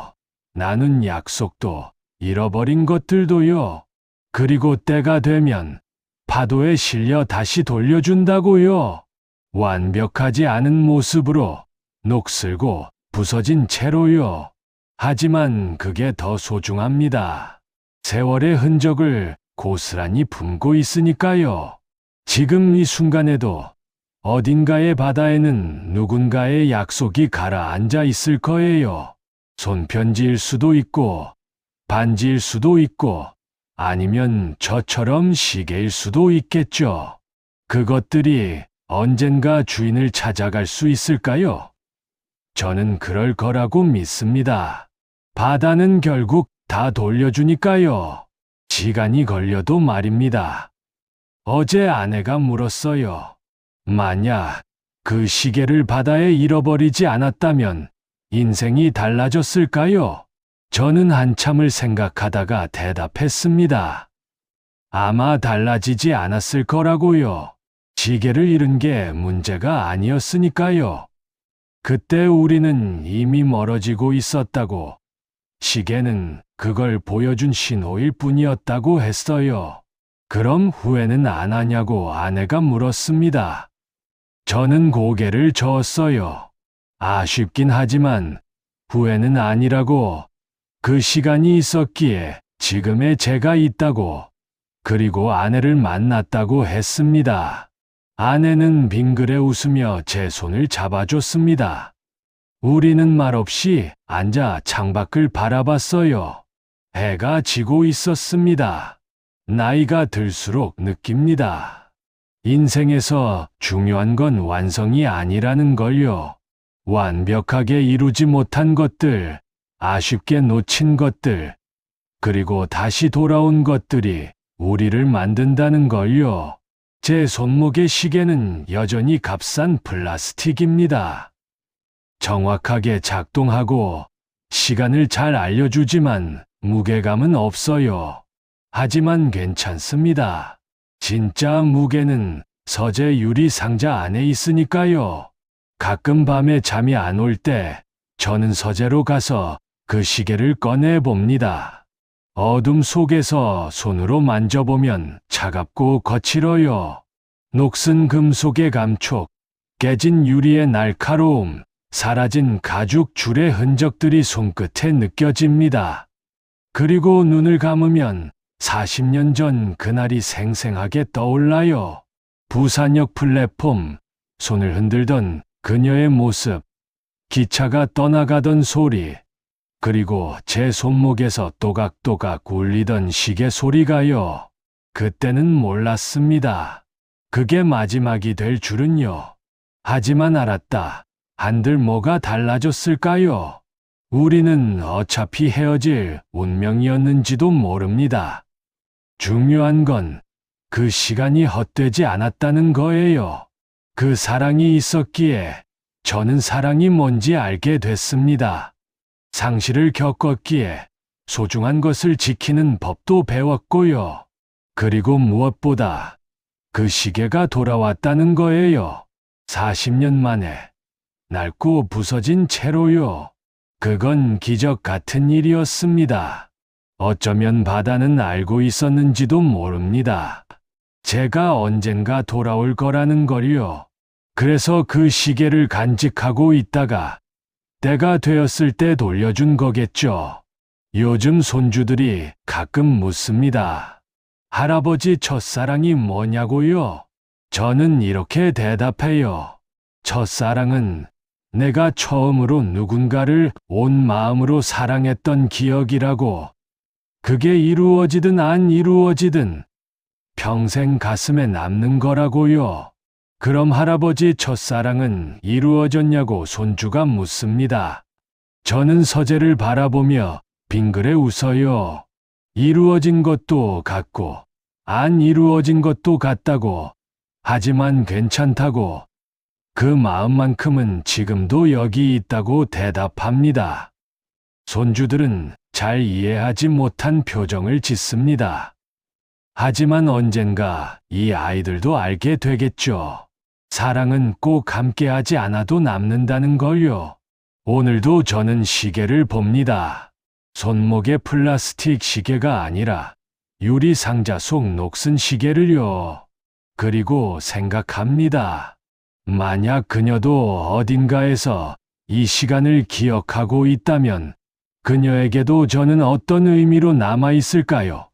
나눈 약속도, 잃어버린 것들도요. 그리고 때가 되면 파도에 실려 다시 돌려준다고요. 완벽하지 않은 모습으로, 녹슬고 부서진 채로요. 하지만 그게 더 소중합니다. 세월의 흔적을 고스란히 품고 있으니까요. 지금 이 순간에도 어딘가의 바다에는 누군가의 약속이 가라앉아 있을 거예요. 손편지일 수도 있고, 반지일 수도 있고, 아니면 저처럼 시계일 수도 있겠죠. 그것들이 언젠가 주인을 찾아갈 수 있을까요? 저는 그럴 거라고 믿습니다. 바다는 결국 다 돌려주니까요. 시간이 걸려도 말입니다. 어제 아내가 물었어요. 만약 그 시계를 바다에 잃어버리지 않았다면 인생이 달라졌을까요? 저는 한참을 생각하다가 대답했습니다. 아마 달라지지 않았을 거라고요. 시계를 잃은 게 문제가 아니었으니까요. 그때 우리는 이미 멀어지고 있었다고, 시계는 그걸 보여준 신호일 뿐이었다고 했어요. 그럼 후회는 안 하냐고 아내가 물었습니다. 저는 고개를 저었어요. 아쉽긴 하지만 후회는 아니라고. 그 시간이 있었기에 지금의 제가 있다고. 그리고 아내를 만났다고 했습니다. 아내는 빙그레 웃으며 제 손을 잡아줬습니다. 우리는 말없이 앉아 창밖을 바라봤어요. 해가 지고 있었습니다. 나이가 들수록 느낍니다. 인생에서 중요한 건 완성이 아니라는 걸요. 완벽하게 이루지 못한 것들, 아쉽게 놓친 것들, 그리고 다시 돌아온 것들이 우리를 만든다는 걸요. 제 손목의 시계는 여전히 값싼 플라스틱입니다. 정확하게 작동하고 시간을 잘 알려주지만 무게감은 없어요. 하지만 괜찮습니다. 진짜 무게는 서재 유리 상자 안에 있으니까요. 가끔 밤에 잠이 안 올 때 저는 서재로 가서 그 시계를 꺼내 봅니다. 어둠 속에서 손으로 만져보면 차갑고 거칠어요. 녹슨 금속의 감촉, 깨진 유리의 날카로움, 사라진 가죽 줄의 흔적들이 손끝에 느껴집니다. 그리고 눈을 감으면 40년 전 그날이 생생하게 떠올라요. 부산역 플랫폼, 손을 흔들던 그녀의 모습, 기차가 떠나가던 소리, 그리고 제 손목에서 또각또각 울리던 시계 소리가요. 그때는 몰랐습니다. 그게 마지막이 될 줄은요. 하지만 알았다. 한들 뭐가 달라졌을까요? 우리는 어차피 헤어질 운명이었는지도 모릅니다. 중요한 건 그 시간이 헛되지 않았다는 거예요. 그 사랑이 있었기에 저는 사랑이 뭔지 알게 됐습니다. 상실을 겪었기에 소중한 것을 지키는 법도 배웠고요. 그리고 무엇보다 그 시계가 돌아왔다는 거예요. 40년 만에 낡고 부서진 채로요. 그건 기적 같은 일이었습니다. 어쩌면 바다는 알고 있었는지도 모릅니다. 제가 언젠가 돌아올 거라는 걸요. 그래서 그 시계를 간직하고 있다가 때가 되었을 때 돌려준 거겠죠. 요즘 손주들이 가끔 묻습니다. 할아버지 첫사랑이 뭐냐고요? 저는 이렇게 대답해요. 첫사랑은 내가 처음으로 누군가를 온 마음으로 사랑했던 기억이라고. 그게 이루어지든 안 이루어지든 평생 가슴에 남는 거라고요. 그럼 할아버지 첫사랑은 이루어졌냐고 손주가 묻습니다. 저는 서재를 바라보며 빙그레 웃어요. 이루어진 것도 같고 안 이루어진 것도 같다고. 하지만 괜찮다고. 그 마음만큼은 지금도 여기 있다고 대답합니다. 손주들은 잘 이해하지 못한 표정을 짓습니다. 하지만 언젠가 이 아이들도 알게 되겠죠. 사랑은 꼭 함께하지 않아도 남는다는 걸요. 오늘도 저는 시계를 봅니다. 손목의 플라스틱 시계가 아니라 유리 상자 속 녹슨 시계를요. 그리고 생각합니다. 만약 그녀도 어딘가에서 이 시간을 기억하고 있다면 그녀에게도 저는 어떤 의미로 남아있을까요?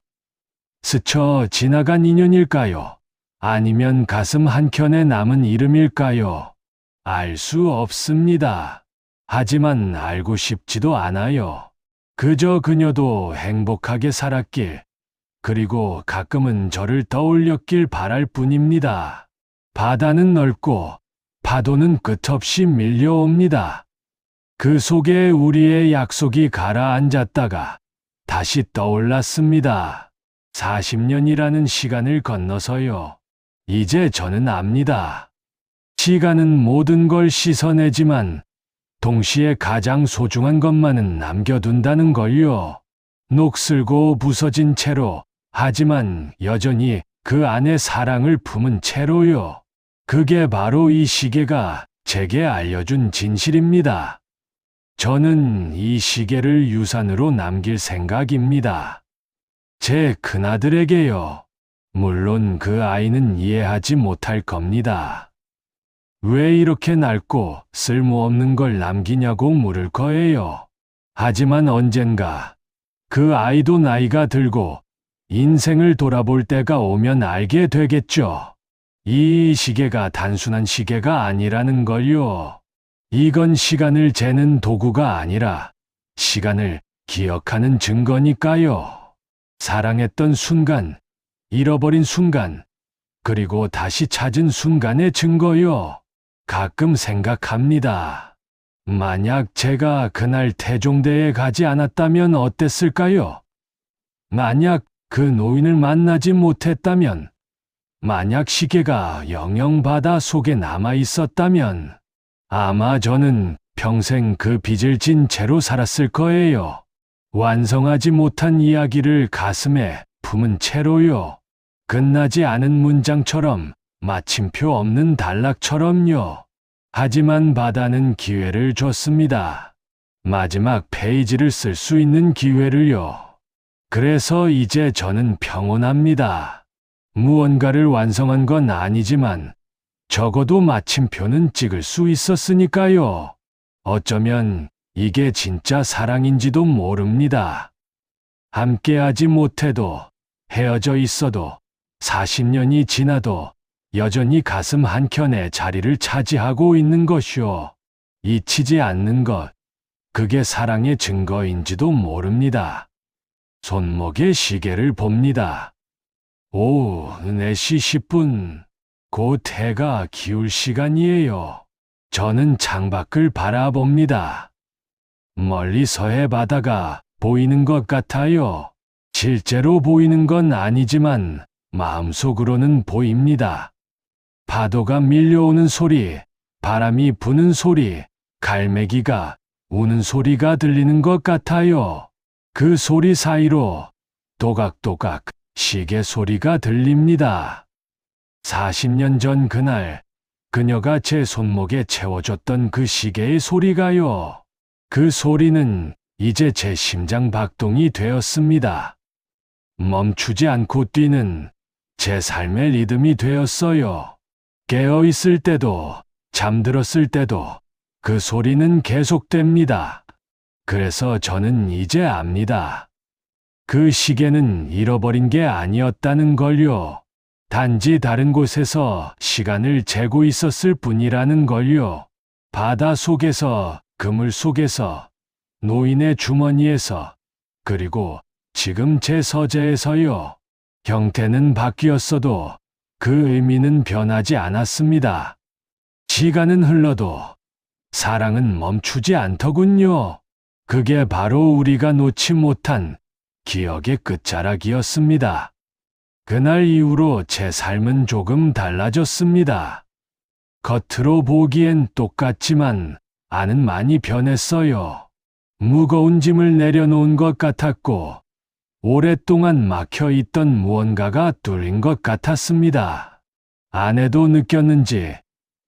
스쳐 지나간 인연일까요? 아니면 가슴 한켠에 남은 이름일까요? 알 수 없습니다. 하지만 알고 싶지도 않아요. 그저 그녀도 행복하게 살았길, 그리고 가끔은 저를 떠올렸길 바랄 뿐입니다. 바다는 넓고 파도는 끝없이 밀려옵니다. 그 속에 우리의 약속이 가라앉았다가 다시 떠올랐습니다. 40년이라는 시간을 건너서요. 이제 저는 압니다. 시간은 모든 걸 씻어내지만 동시에 가장 소중한 것만은 남겨둔다는 걸요. 녹슬고 부서진 채로, 하지만 여전히 그 안에 사랑을 품은 채로요. 그게 바로 이 시계가 제게 알려준 진실입니다. 저는 이 시계를 유산으로 남길 생각입니다. 제 큰아들에게요. 물론 그 아이는 이해하지 못할 겁니다. 왜 이렇게 낡고 쓸모없는 걸 남기냐고 물을 거예요. 하지만 언젠가 그 아이도 나이가 들고 인생을 돌아볼 때가 오면 알게 되겠죠. 이 시계가 단순한 시계가 아니라는 걸요. 이건 시간을 재는 도구가 아니라 시간을 기억하는 증거니까요. 사랑했던 순간, 잃어버린 순간, 그리고 다시 찾은 순간의 증거요. 가끔 생각합니다. 만약 제가 그날 태종대에 가지 않았다면 어땠을까요? 만약 그 노인을 만나지 못했다면, 만약 시계가 영영바다 속에 남아 있었다면, 아마 저는 평생 그 빚을 진 채로 살았을 거예요. 완성하지 못한 이야기를 가슴에 품은 채로요. 끝나지 않은 문장처럼, 마침표 없는 단락처럼요. 하지만 바다는 기회를 줬습니다. 마지막 페이지를 쓸 수 있는 기회를요. 그래서 이제 저는 평온합니다. 무언가를 완성한 건 아니지만 적어도 마침표는 찍을 수 있었으니까요. 어쩌면 이게 진짜 사랑인지도 모릅니다. 함께하지 못해도, 헤어져 있어도, 40년이 지나도 여전히 가슴 한켠에 자리를 차지하고 있는 것이요. 잊히지 않는 것, 그게 사랑의 증거인지도 모릅니다. 손목에 시계를 봅니다. 오후 4시 10분, 곧 해가 기울 시간이에요. 저는 창밖을 바라봅니다. 멀리 서해 바다가 보이는 것 같아요. 실제로 보이는 건 아니지만 마음속으로는 보입니다. 파도가 밀려오는 소리, 바람이 부는 소리, 갈매기가 우는 소리가 들리는 것 같아요. 그 소리 사이로 또각또각 시계 소리가 들립니다. 40년 전 그날, 그녀가 제 손목에 채워줬던 그 시계의 소리가요. 그 소리는 이제 제 심장 박동이 되었습니다. 멈추지 않고 뛰는 제 삶의 리듬이 되었어요. 깨어있을 때도, 잠들었을 때도 그 소리는 계속됩니다. 그래서 저는 이제 압니다. 그 시계는 잃어버린 게 아니었다는 걸요. 단지 다른 곳에서 시간을 재고 있었을 뿐이라는 걸요. 바다 속에서, 그물 속에서, 노인의 주머니에서, 그리고 지금 제 서재에서요. 형태는 바뀌었어도 그 의미는 변하지 않았습니다. 시간은 흘러도 사랑은 멈추지 않더군요. 그게 바로 우리가 놓지 못한 기억의 끝자락이었습니다. 그날 이후로 제 삶은 조금 달라졌습니다. 겉으로 보기엔 똑같지만 안은 많이 변했어요. 무거운 짐을 내려놓은 것 같았고 오랫동안 막혀있던 무언가가 뚫린 것 같았습니다. 아내도 느꼈는지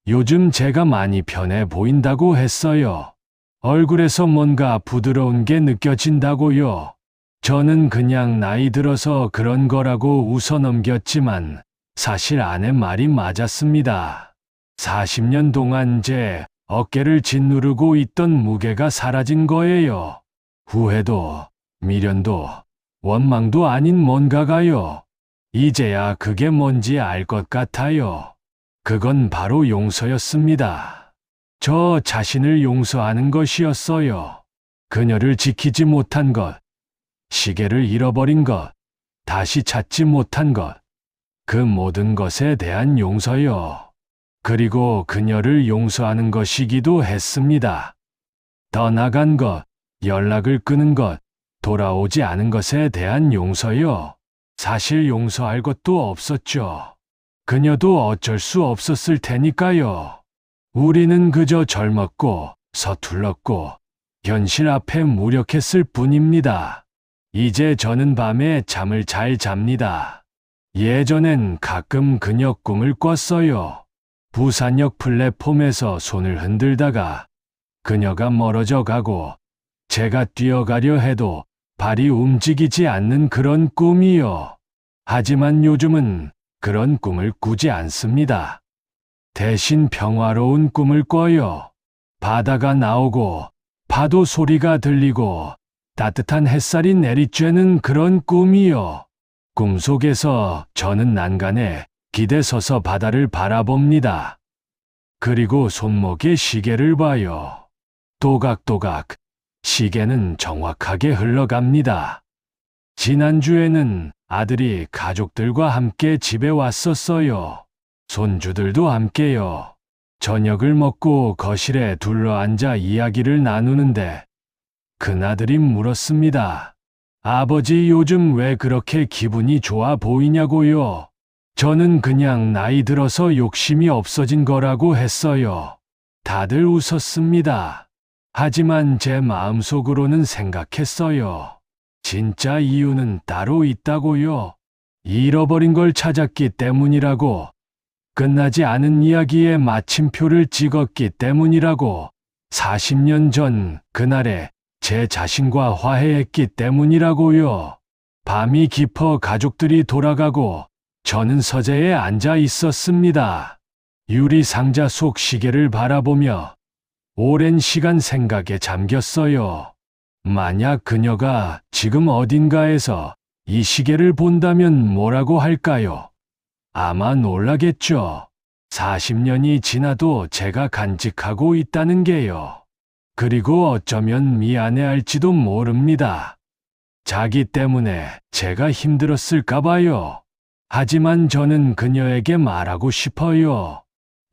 요즘 제가 많이 편해 보인다고 했어요. 얼굴에서 뭔가 부드러운 게 느껴진다고요. 저는 그냥 나이 들어서 그런 거라고 웃어 넘겼지만 사실 아내 말이 맞았습니다. 40년 동안 제 어깨를 짓누르고 있던 무게가 사라진 거예요. 후회도, 미련도, 원망도 아닌 뭔가가요. 이제야 그게 뭔지 알 것 같아요. 그건 바로 용서였습니다. 저 자신을 용서하는 것이었어요. 그녀를 지키지 못한 것, 시계를 잃어버린 것, 다시 찾지 못한 것, 그 모든 것에 대한 용서요. 그리고 그녀를 용서하는 것이기도 했습니다. 떠나간 것, 연락을 끊은 것, 돌아오지 않은 것에 대한 용서요. 사실 용서할 것도 없었죠. 그녀도 어쩔 수 없었을 테니까요. 우리는 그저 젊었고 서툴렀고 현실 앞에 무력했을 뿐입니다. 이제 저는 밤에 잠을 잘 잡니다. 예전엔 가끔 그녀 꿈을 꿨어요. 부산역 플랫폼에서 손을 흔들다가 그녀가 멀어져 가고 제가 뛰어가려 해도 발이 움직이지 않는 그런 꿈이요. 하지만 요즘은 그런 꿈을 꾸지 않습니다. 대신 평화로운 꿈을 꿔요. 바다가 나오고 파도 소리가 들리고 따뜻한 햇살이 내리쬐는 그런 꿈이요. 꿈속에서 저는 난간에 기대 서서 바다를 바라봅니다. 그리고 손목에 시계를 봐요. 또각또각 시계는 정확하게 흘러갑니다. 지난주에는 아들이 가족들과 함께 집에 왔었어요. 손주들도 함께요. 저녁을 먹고 거실에 둘러앉아 이야기를 나누는데 큰아들이 물었습니다. 아버지, 요즘 왜 그렇게 기분이 좋아 보이냐고요? 저는 그냥 나이 들어서 욕심이 없어진 거라고 했어요. 다들 웃었습니다. 하지만 제 마음속으로는 생각했어요. 진짜 이유는 따로 있다고요. 잃어버린 걸 찾았기 때문이라고. 끝나지 않은 이야기에 마침표를 찍었기 때문이라고. 40년 전 그날에 제 자신과 화해했기 때문이라고요. 밤이 깊어 가족들이 돌아가고 저는 서재에 앉아 있었습니다. 유리 상자 속 시계를 바라보며 오랜 시간 생각에 잠겼어요. 만약 그녀가 지금 어딘가에서 이 시계를 본다면 뭐라고 할까요? 아마 놀라겠죠. 40년이 지나도 제가 간직하고 있다는 게요. 그리고 어쩌면 미안해할지도 모릅니다. 자기 때문에 제가 힘들었을까봐요. 하지만 저는 그녀에게 말하고 싶어요.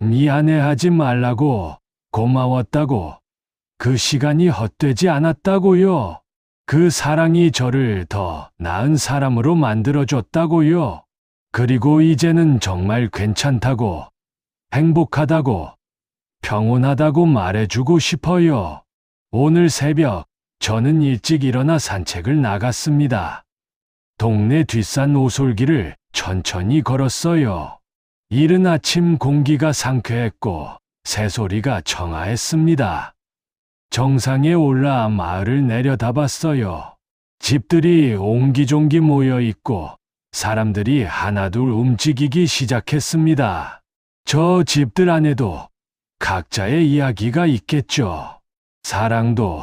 미안해하지 말라고, 고마웠다고, 그 시간이 헛되지 않았다고요. 그 사랑이 저를 더 나은 사람으로 만들어줬다고요. 그리고 이제는 정말 괜찮다고, 행복하다고, 평온하다고 말해주고 싶어요. 오늘 새벽, 저는 일찍 일어나 산책을 나갔습니다. 동네 뒷산 오솔길을 천천히 걸었어요. 이른 아침 공기가 상쾌했고 새소리가 청아했습니다. 정상에 올라 마을을 내려다봤어요. 집들이 옹기종기 모여 있고 사람들이 하나둘 움직이기 시작했습니다. 저 집들 안에도 각자의 이야기가 있겠죠. 사랑도,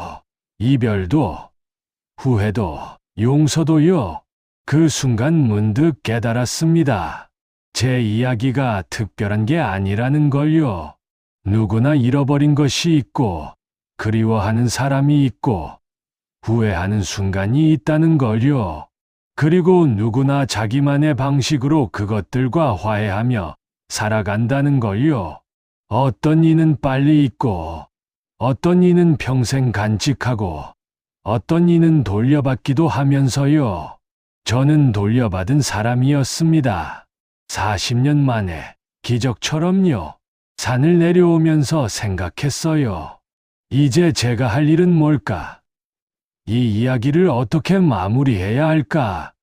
이별도, 후회도, 용서도요. 그 순간 문득 깨달았습니다. 제 이야기가 특별한 게 아니라는 걸요. 누구나 잃어버린 것이 있고, 그리워하는 사람이 있고, 후회하는 순간이 있다는 걸요. 그리고 누구나 자기만의 방식으로 그것들과 화해하며 살아간다는 걸요. 어떤 이는 빨리 잊고, 어떤 이는 평생 간직하고, 어떤 이는 돌려받기도 하면서요. 저는 돌려받은 사람이었습니다. 40년 만에 기적처럼요. 산을 내려오면서 생각했어요. 이제 제가 할 일은 뭘까? 이 이야기를 어떻게 마무리해야 할까?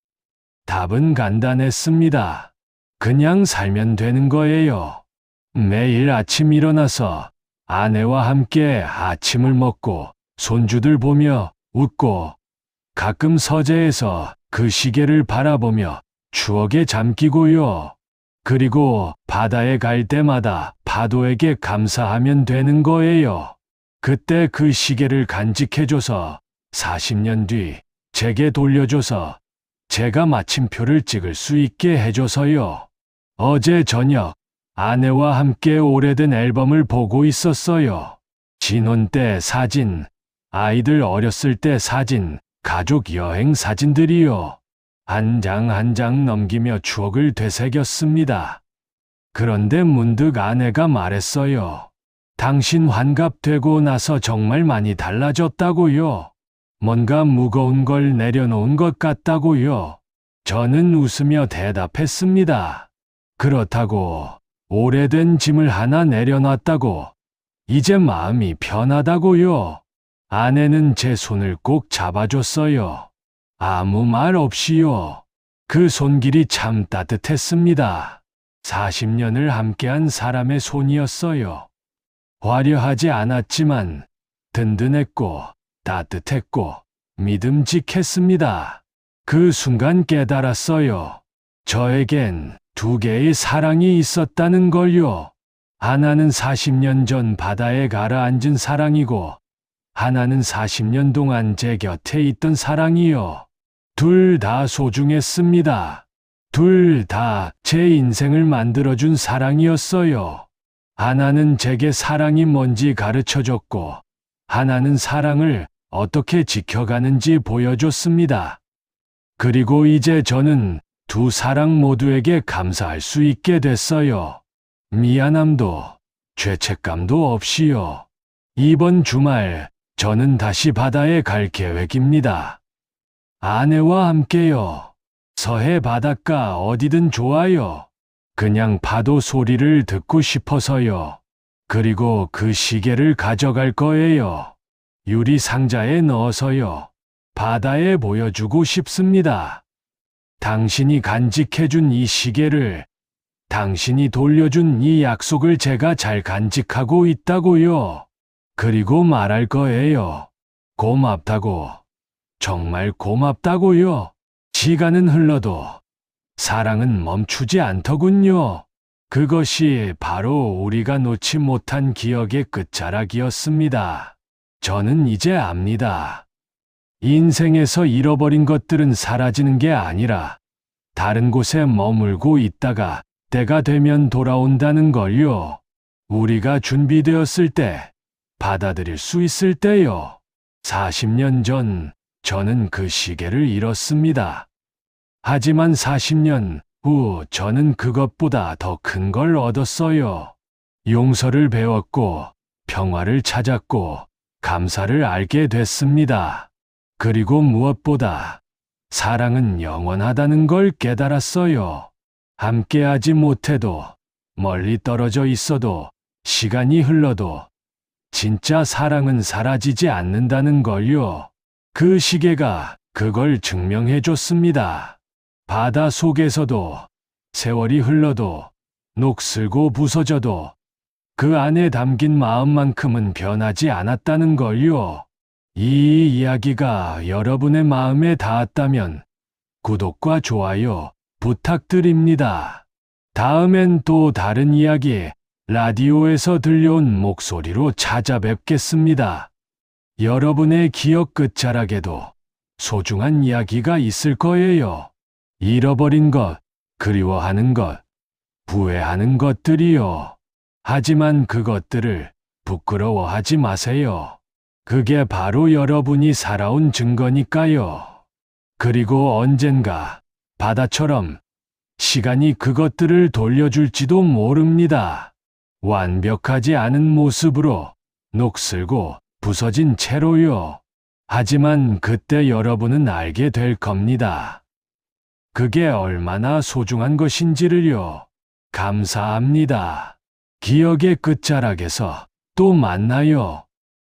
답은 간단했습니다. 그냥 살면 되는 거예요. 매일 아침 일어나서 아내와 함께 아침을 먹고 손주들 보며 웃고 가끔 서재에서 그 시계를 바라보며 추억에 잠기고요. 그리고 바다에 갈 때마다 파도에게 감사하면 되는 거예요. 그때 그 시계를 간직해줘서 40년 뒤 제게 돌려줘서 제가 마침표를 찍을 수 있게 해줘서요. 어제 저녁 아내와 함께 오래된 앨범을 보고 있었어요. 신혼 때 사진, 아이들 어렸을 때 사진, 가족 여행 사진들이요. 한 장 한 장 넘기며 추억을 되새겼습니다. 그런데 문득 아내가 말했어요. 당신 환갑되고 나서 정말 많이 달라졌다고요. 뭔가 무거운 걸 내려놓은 것 같다고요. 저는 웃으며 대답했습니다. 그렇다고 오래된 짐을 하나 내려놨다고 이제 마음이 편하다고요. 아내는 제 손을 꼭 잡아줬어요. 아무 말 없이요. 그 손길이 참 따뜻했습니다. 40년을 함께한 사람의 손이었어요. 화려하지 않았지만 든든했고 따뜻했고 믿음직했습니다. 그 순간 깨달았어요. 저에겐 두 개의 사랑이 있었다는 걸요. 하나는 40년 전 바다에 가라앉은 사랑이고, 하나는 40년 동안 제 곁에 있던 사랑이요. 둘 다 소중했습니다. 둘 다 제 인생을 만들어준 사랑이었어요. 하나는 제게 사랑이 뭔지 가르쳐줬고, 하나는 사랑을 어떻게 지켜가는지 보여줬습니다. 그리고 이제 저는 두 사랑 모두에게 감사할 수 있게 됐어요. 미안함도 죄책감도 없이요. 이번 주말 저는 다시 바다에 갈 계획입니다. 아내와 함께요. 서해 바닷가 어디든 좋아요. 그냥 파도 소리를 듣고 싶어서요. 그리고 그 시계를 가져갈 거예요. 유리 상자에 넣어서요. 바다에 보여주고 싶습니다. 당신이 간직해준 이 시계를, 당신이 돌려준 이 약속을 제가 잘 간직하고 있다고요. 그리고 말할 거예요. 고맙다고. 정말 고맙다고요. 시간은 흘러도 사랑은 멈추지 않더군요. 그것이 바로 우리가 놓지 못한 기억의 끝자락이었습니다. 저는 이제 압니다. 인생에서 잃어버린 것들은 사라지는 게 아니라 다른 곳에 머물고 있다가 때가 되면 돌아온다는 걸요. 우리가 준비되었을 때, 받아들일 수 있을 때요. 40년 전 저는 그 시계를 잃었습니다. 하지만 40년 후 저는 그것보다 더 큰 걸 얻었어요. 용서를 배웠고, 평화를 찾았고, 감사를 알게 됐습니다. 그리고 무엇보다 사랑은 영원하다는 걸 깨달았어요. 함께하지 못해도, 멀리 떨어져 있어도, 시간이 흘러도 진짜 사랑은 사라지지 않는다는 걸요. 그 시계가 그걸 증명해 줬습니다. 바다 속에서도, 세월이 흘러도, 녹슬고 부서져도 그 안에 담긴 마음만큼은 변하지 않았다는 걸요. 이 이야기가 여러분의 마음에 닿았다면 구독과 좋아요 부탁드립니다. 다음엔 또 다른 이야기, 라디오에서 들려온 목소리로 찾아뵙겠습니다. 여러분의 기억 끝자락에도 소중한 이야기가 있을 거예요. 잃어버린 것, 그리워하는 것, 후회하는 것들이요. 하지만 그것들을 부끄러워하지 마세요. 그게 바로 여러분이 살아온 증거니까요. 그리고 언젠가 바다처럼 시간이 그것들을 돌려줄지도 모릅니다. 완벽하지 않은 모습으로, 녹슬고 부서진 채로요. 하지만 그때 여러분은 알게 될 겁니다. 그게 얼마나 소중한 것인지를요. 감사합니다. 기억의 끝자락에서 또 만나요.